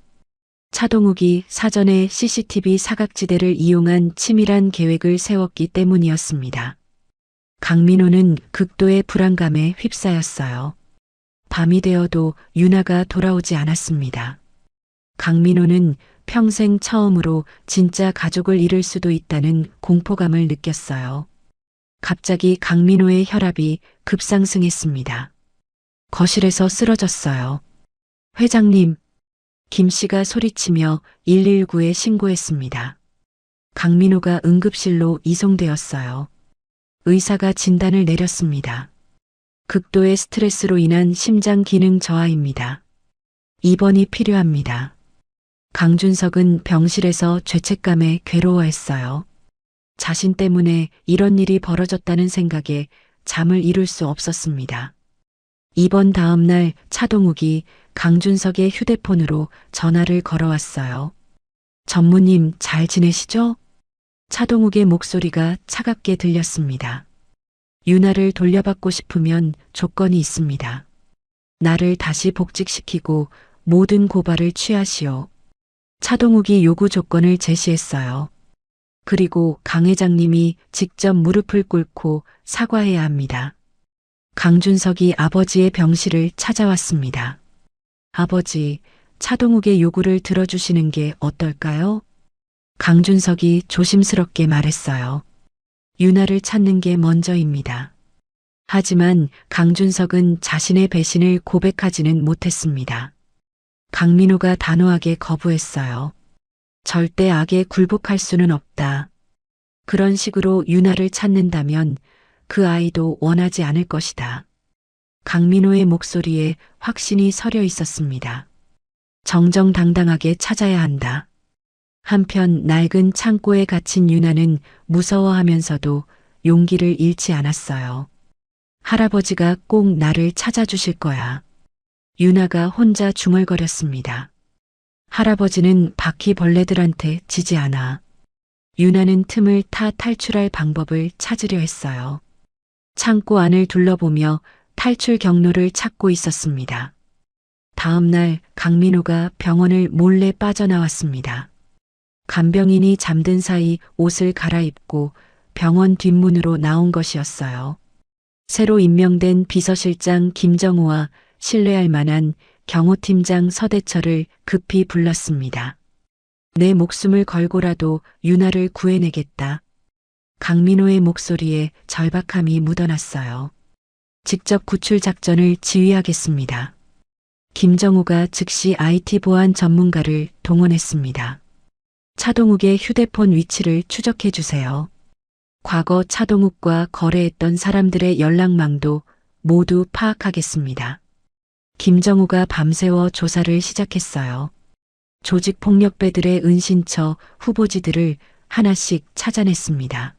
차동욱이 사전에 CCTV 사각지대를 이용한 치밀한 계획을 세웠기 때문이었습니다. 강민호는 극도의 불안감에 휩싸였어요. 밤이 되어도 유나가 돌아오지 않았습니다. 강민호는 평생 처음으로 진짜 가족을 잃을 수도 있다는 공포감을 느꼈어요. 갑자기 강민호의 혈압이 급상승했습니다. 거실에서 쓰러졌어요. 회장님, 김 씨가 소리치며 119에 신고했습니다. 강민호가 응급실로 이송되었어요. 의사가 진단을 내렸습니다. 극도의 스트레스로 인한 심장 기능 저하입니다. 입원이 필요합니다. 강준석은 병실에서 죄책감에 괴로워했어요. 자신 때문에 이런 일이 벌어졌다는 생각에 잠을 이룰 수 없었습니다. 입원 다음 날 차동욱이 강준석의 휴대폰으로 전화를 걸어왔어요. 전무님 잘 지내시죠? 차동욱의 목소리가 차갑게 들렸습니다. 유나를 돌려받고 싶으면 조건이 있습니다. 나를 다시 복직시키고 모든 고발을 취하시오. 차동욱이 요구 조건을 제시했어요. 그리고 강 회장님이 직접 무릎을 꿇고 사과해야 합니다. 강준석이 아버지의 병실을 찾아왔습니다. 아버지, 차동욱의 요구를 들어주시는 게 어떨까요? 강준석이 조심스럽게 말했어요. 유나를 찾는 게 먼저입니다. 하지만 강준석은 자신의 배신을 고백하지는 못했습니다. 강민호가 단호하게 거부했어요. 절대 악에 굴복할 수는 없다. 그런 식으로 유나를 찾는다면 그 아이도 원하지 않을 것이다. 강민호의 목소리에 확신이 서려 있었습니다. 정정당당하게 찾아야 한다. 한편 낡은 창고에 갇힌 유나는 무서워하면서도 용기를 잃지 않았어요. 할아버지가 꼭 나를 찾아주실 거야. 유나가 혼자 중얼거렸습니다. 할아버지는 바퀴벌레들한테 지지 않아. 유나는 틈을 타 탈출할 방법을 찾으려 했어요. 창고 안을 둘러보며 탈출 경로를 찾고 있었습니다. 다음 날 강민호가 병원을 몰래 빠져나왔습니다. 간병인이 잠든 사이 옷을 갈아입고 병원 뒷문으로 나온 것이었어요. 새로 임명된 비서실장 김정우와 신뢰할 만한 경호팀장 서대철을 급히 불렀습니다. 내 목숨을 걸고라도 유나를 구해내겠다. 강민호의 목소리에 절박함이 묻어났어요. 직접 구출 작전을 지휘하겠습니다. 김정우가 즉시 IT 보안 전문가를 동원했습니다. 차동욱의 휴대폰 위치를 추적해 주세요. 과거 차동욱과 거래했던 사람들의 연락망도 모두 파악하겠습니다. 김정우가 밤새워 조사를 시작했어요. 조직폭력배들의 은신처 후보지들을 하나씩 찾아냈습니다.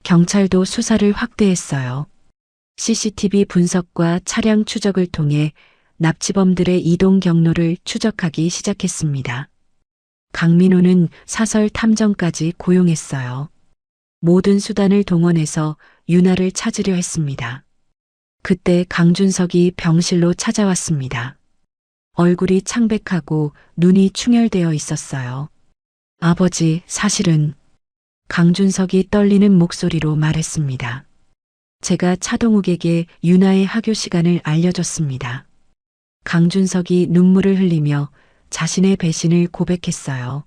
경찰도 수사를 확대했어요. CCTV 분석과 차량 추적을 통해 납치범들의 이동 경로를 추적하기 시작했습니다. 강민호는 사설 탐정까지 고용했어요. 모든 수단을 동원해서 유나를 찾으려 했습니다. 그때 강준석이 병실로 찾아왔습니다. 얼굴이 창백하고 눈이 충혈되어 있었어요. 아버지, 사실은 강준석이 떨리는 목소리로 말했습니다. 제가 차동욱에게 유나의 하교 시간을 알려줬습니다. 강준석이 눈물을 흘리며 자신의 배신을 고백했어요.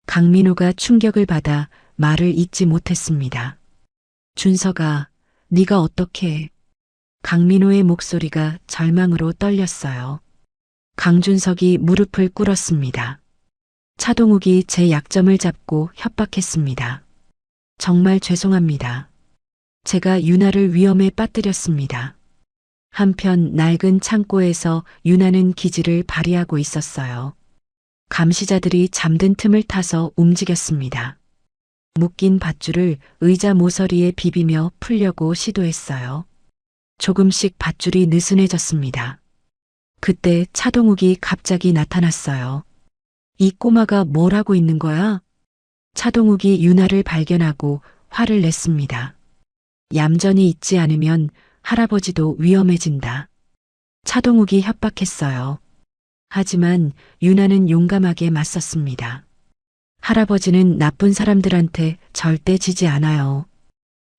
강민호가 충격을 받아 말을 잇지 못했습니다. 준석아, 네가 어떻게... 강민호의 목소리가 절망으로 떨렸어요. 강준석이 무릎을 꿇었습니다. 차동욱이 제 약점을 잡고 협박했습니다. 정말 죄송합니다. 제가 유나를 위험에 빠뜨렸습니다. 한편 낡은 창고에서 유나는 기지를 발휘하고 있었어요. 감시자들이 잠든 틈을 타서 움직였습니다. 묶인 밧줄을 의자 모서리에 비비며 풀려고 시도했어요. 조금씩 밧줄이 느슨해졌습니다. 그때 차동욱이 갑자기 나타났어요. 이 꼬마가 뭘 하고 있는 거야? 차동욱이 유나를 발견하고 화를 냈습니다. 얌전히 있지 않으면 할아버지도 위험해진다. 차동욱이 협박했어요. 하지만 유나는 용감하게 맞섰습니다. 할아버지는 나쁜 사람들한테 절대 지지 않아요.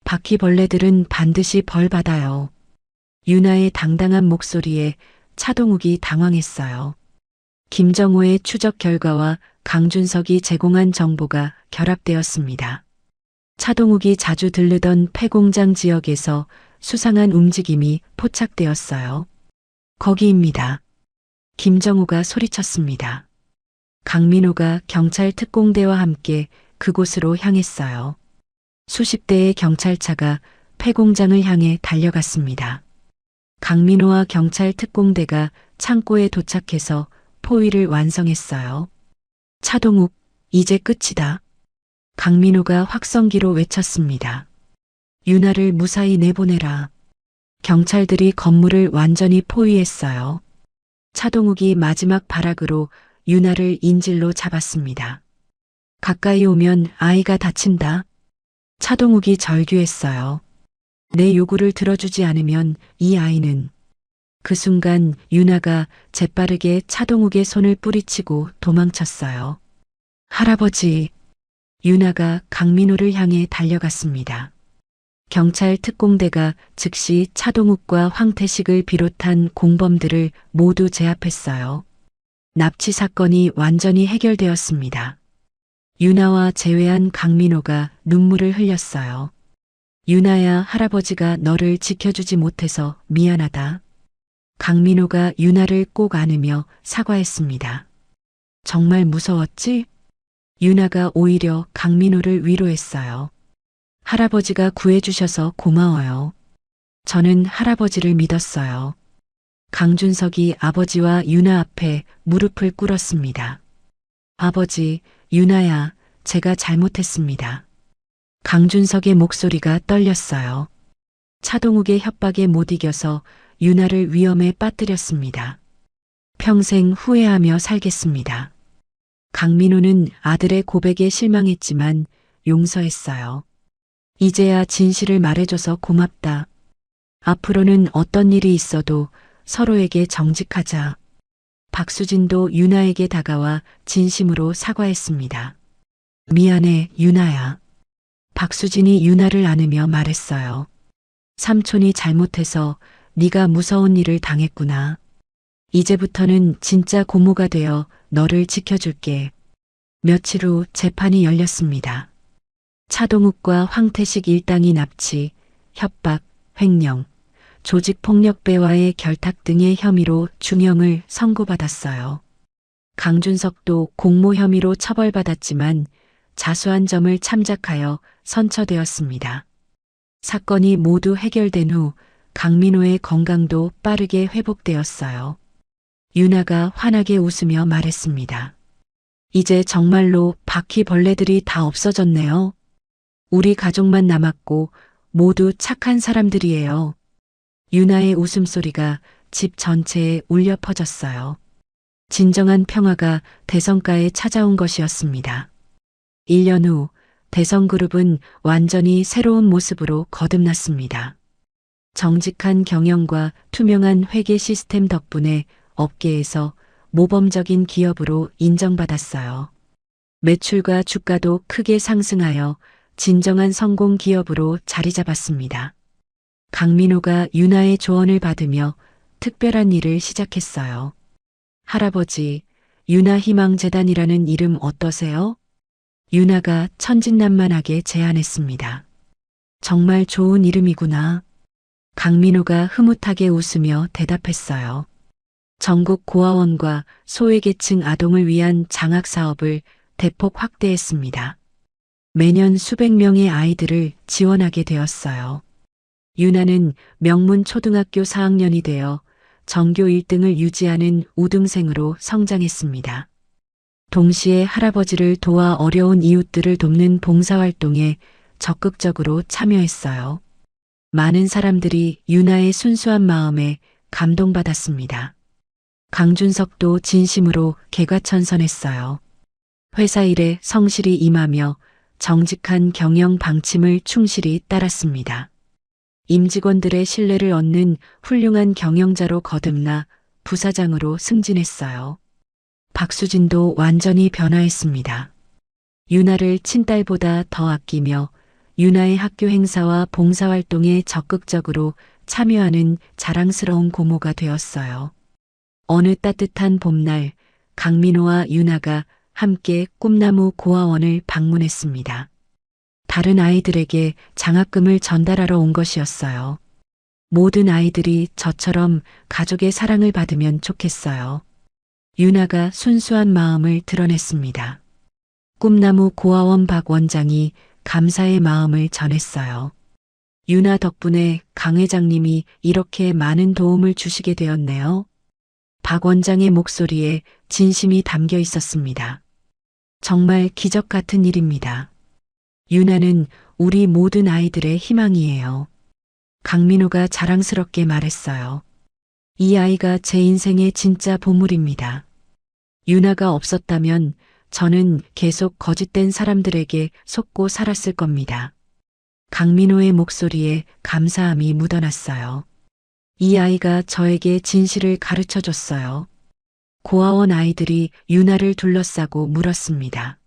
바퀴벌레들은 반드시 벌 받아요. 유나의 당당한 목소리에 차동욱이 당황했어요. 김정호의 추적 결과와 강준석이 제공한 정보가 결합되었습니다. 차동욱이 자주 들르던 폐공장 지역에서 수상한 움직임이 포착되었어요. 거기입니다. 김정호가 소리쳤습니다. 강민호가 경찰 특공대와 함께 그곳으로 향했어요. 수십 대의 경찰차가 폐공장을 향해 달려갔습니다. 강민호와 경찰 특공대가 창고에 도착해서 포위를 완성했어요. 차동욱, 이제 끝이다. 강민호가 확성기로 외쳤습니다. 유나를 무사히 내보내라. 경찰들이 건물을 완전히 포위했어요. 차동욱이 마지막 발악으로 유나를 인질로 잡았습니다. 가까이 오면 아이가 다친다. 차동욱이 절규했어요. 내 요구를 들어주지 않으면 이 아이는. 그 순간 유나가 재빠르게 차동욱의 손을 뿌리치고 도망쳤어요. 할아버지. 유나가 강민호를 향해 달려갔습니다. 경찰 특공대가 즉시 차동욱과 황태식을 비롯한 공범들을 모두 제압했어요. 납치 사건이 완전히 해결되었습니다. 유나와 제외한 강민호가 눈물을 흘렸어요. 유나야, 할아버지가 너를 지켜주지 못해서 미안하다. 강민호가 유나를 꼭 안으며 사과했습니다. 정말 무서웠지? 유나가 오히려 강민호를 위로했어요. 할아버지가 구해주셔서 고마워요. 저는 할아버지를 믿었어요. 강준석이 아버지와 유나 앞에 무릎을 꿇었습니다. 아버지, 유나야, 제가 잘못했습니다. 강준석의 목소리가 떨렸어요. 차동욱의 협박에 못 이겨서 유나를 위험에 빠뜨렸습니다. 평생 후회하며 살겠습니다. 강민호는 아들의 고백에 실망했지만 용서했어요. 이제야 진실을 말해줘서 고맙다. 앞으로는 어떤 일이 있어도 서로에게 정직하자. 박수진도 유나에게 다가와 진심으로 사과했습니다. 미안해, 유나야. 박수진이 유나를 안으며 말했어요. 삼촌이 잘못해서 네가 무서운 일을 당했구나. 이제부터는 진짜 고모가 되어 너를 지켜줄게. 며칠 후 재판이 열렸습니다. 차동욱과 황태식 일당이 납치, 협박, 횡령, 조직폭력배와의 결탁 등의 혐의로 중형을 선고받았어요. 강준석도 공모 혐의로 처벌받았지만 자수한 점을 참작하여 선처되었습니다. 사건이 모두 해결된 후 강민호의 건강도 빠르게 회복되었어요. 유나가 환하게 웃으며 말했습니다. 이제 정말로 바퀴벌레들이 다 없어졌네요. 우리 가족만 남았고 모두 착한 사람들이에요. 유나의 웃음소리가 집 전체에 울려 퍼졌어요. 진정한 평화가 대성가에 찾아온 것이었습니다. 1년 후 대성그룹은 완전히 새로운 모습으로 거듭났습니다. 정직한 경영과 투명한 회계 시스템 덕분에 업계에서 모범적인 기업으로 인정받았어요. 매출과 주가도 크게 상승하여 진정한 성공 기업으로 자리 잡았습니다. 강민호가 유나의 조언을 받으며 특별한 일을 시작했어요. 할아버지, 유나희망재단이라는 이름 어떠세요? 유나가 천진난만하게 제안했습니다. 정말 좋은 이름이구나. 강민호가 흐뭇하게 웃으며 대답했어요. 전국 고아원과 소외계층 아동을 위한 장학 사업을 대폭 확대했습니다. 매년 수백 명의 아이들을 지원하게 되었어요. 유나는 명문 초등학교 4학년이 되어 전교 1등을 유지하는 우등생으로 성장했습니다. 동시에 할아버지를 도와 어려운 이웃들을 돕는 봉사활동에 적극적으로 참여했어요. 많은 사람들이 유나의 순수한 마음에 감동받았습니다. 강준석도 진심으로 개과천선했어요. 회사 일에 성실히 임하며 정직한 경영 방침을 충실히 따랐습니다. 임직원들의 신뢰를 얻는 훌륭한 경영자로 거듭나 부사장으로 승진했어요. 박수진도 완전히 변화했습니다. 유나를 친딸보다 더 아끼며 유나의 학교 행사와 봉사활동에 적극적으로 참여하는 자랑스러운 고모가 되었어요. 어느 따뜻한 봄날 강민호와 유나가 함께 꿈나무 고아원을 방문했습니다. 다른 아이들에게 장학금을 전달하러 온 것이었어요. 모든 아이들이 저처럼 가족의 사랑을 받으면 좋겠어요. 유나가 순수한 마음을 드러냈습니다. 꿈나무 고아원 박 원장이 감사의 마음을 전했어요. 유나 덕분에 강 회장님이 이렇게 많은 도움을 주시게 되었네요. 박 원장의 목소리에 진심이 담겨 있었습니다. 정말 기적 같은 일입니다. 유나는 우리 모든 아이들의 희망이에요. 강민호가 자랑스럽게 말했어요. 이 아이가 제 인생의 진짜 보물입니다. 유나가 없었다면 저는 계속 거짓된 사람들에게 속고 살았을 겁니다. 강민호의 목소리에 감사함이 묻어났어요. 이 아이가 저에게 진실을 가르쳐 줬어요. 고아원 아이들이 유나를 둘러싸고 물었습니다.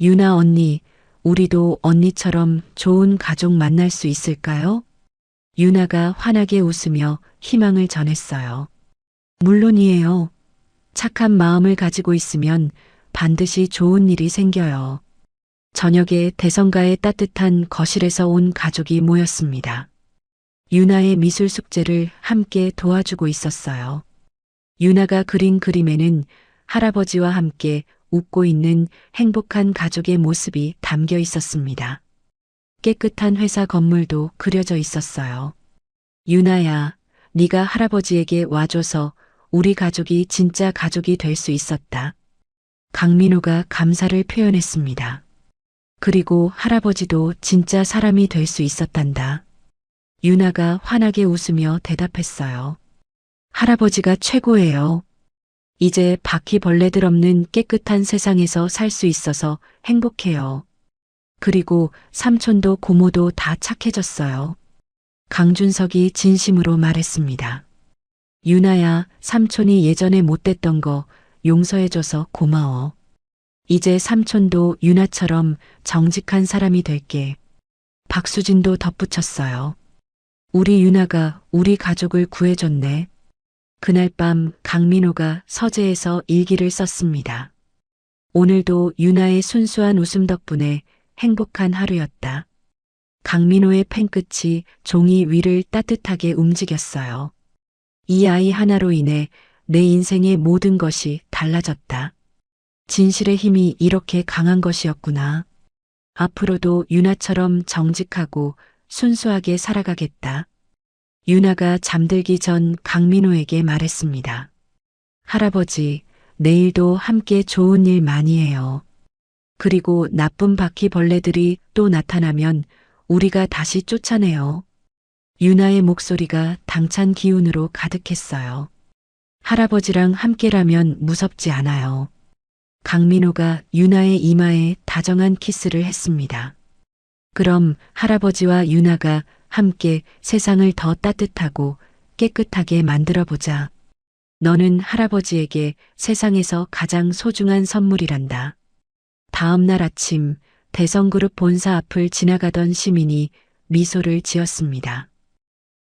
유나 언니, 우리도 언니처럼 좋은 가족 만날 수 있을까요? 유나가 환하게 웃으며 희망을 전했어요. 물론이에요. 착한 마음을 가지고 있으면 반드시 좋은 일이 생겨요. 저녁에 대성가의 따뜻한 거실에서 온 가족이 모였습니다. 유나의 미술 숙제를 함께 도와주고 있었어요. 유나가 그린 그림에는 할아버지와 함께 웃고 있는 행복한 가족의 모습이 담겨 있었습니다. 깨끗한 회사 건물도 그려져 있었어요. 유나야, 네가 할아버지에게 와줘서 우리 가족이 진짜 가족이 될 수 있었다. 강민호가 감사를 표현했습니다. 그리고 할아버지도 진짜 사람이 될 수 있었단다. 유나가 환하게 웃으며 대답했어요. 할아버지가 최고예요. 이제 바퀴벌레들 없는 깨끗한 세상에서 살 수 있어서 행복해요. 그리고 삼촌도 고모도 다 착해졌어요. 강준석이 진심으로 말했습니다. 유나야, 삼촌이 예전에 못됐던 거 용서해줘서 고마워. 이제 삼촌도 유나처럼 정직한 사람이 될게. 박수진도 덧붙였어요. 우리 유나가 우리 가족을 구해줬네. 그날 밤 강민호가 서재에서 일기를 썼습니다. 오늘도 유나의 순수한 웃음 덕분에 행복한 하루였다. 강민호의 펜끝이 종이 위를 따뜻하게 움직였어요. 이 아이 하나로 인해 내 인생의 모든 것이 달라졌다. 진실의 힘이 이렇게 강한 것이었구나. 앞으로도 유나처럼 정직하고 순수하게 살아가겠다. 유나가 잠들기 전 강민호에게 말했습니다. 할아버지, 내일도 함께 좋은 일 많이 해요. 그리고 나쁜 바퀴벌레들이 또 나타나면 우리가 다시 쫓아내요. 유나의 목소리가 당찬 기운으로 가득했어요. 할아버지랑 함께라면 무섭지 않아요. 강민호가 유나의 이마에 다정한 키스를 했습니다. 그럼 할아버지와 유나가 함께 세상을 더 따뜻하고 깨끗하게 만들어보자. 너는 할아버지에게 세상에서 가장 소중한 선물이란다. 다음 날 아침 대성그룹 본사 앞을 지나가던 시민이 미소를 지었습니다.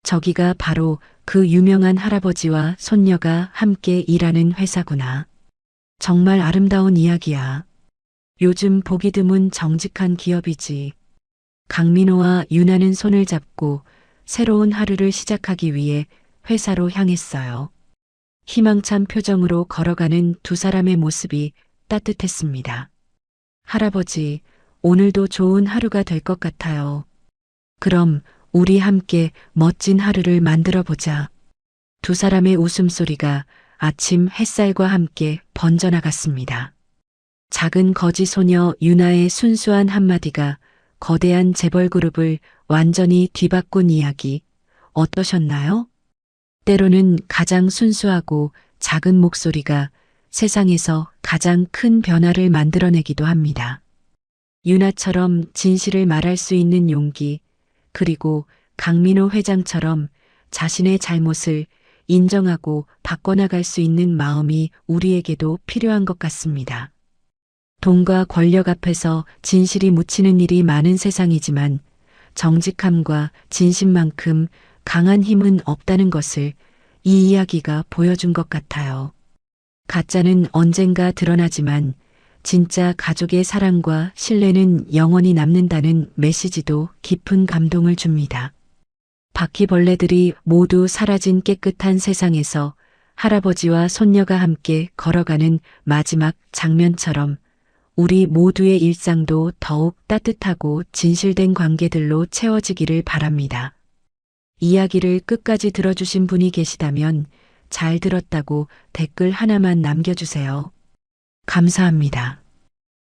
저기가 바로 그 유명한 할아버지와 손녀가 함께 일하는 회사구나. 정말 아름다운 이야기야. 요즘 보기 드문 정직한 기업이지. 강민호와 유나는 손을 잡고 새로운 하루를 시작하기 위해 회사로 향했어요. 희망찬 표정으로 걸어가는 두 사람의 모습이 따뜻했습니다. 할아버지, 오늘도 좋은 하루가 될 것 같아요. 그럼 우리 함께 멋진 하루를 만들어 보자. 두 사람의 웃음소리가 아침 햇살과 함께 번져나갔습니다. 작은 거지 소녀 유나의 순수한 한마디가 거대한 재벌 그룹을 완전히 뒤바꾼 이야기 어떠셨나요? 때로는 가장 순수하고 작은 목소리가 세상에서 가장 큰 변화를 만들어내기도 합니다. 유나처럼 진실을 말할 수 있는 용기, 그리고 강민호 회장처럼 자신의 잘못을 인정하고 바꿔나갈 수 있는 마음이 우리에게도 필요한 것 같습니다. 돈과 권력 앞에서 진실이 묻히는 일이 많은 세상이지만 정직함과 진심만큼 강한 힘은 없다는 것을 이 이야기가 보여준 것 같아요. 가짜는 언젠가 드러나지만 진짜 가족의 사랑과 신뢰는 영원히 남는다는 메시지도 깊은 감동을 줍니다. 바퀴벌레들이 모두 사라진 깨끗한 세상에서 할아버지와 손녀가 함께 걸어가는 마지막 장면처럼 우리 모두의 일상도 더욱 따뜻하고 진실된 관계들로 채워지기를 바랍니다. 이야기를 끝까지 들어주신 분이 계시다면 잘 들었다고 댓글 하나만 남겨주세요. 감사합니다.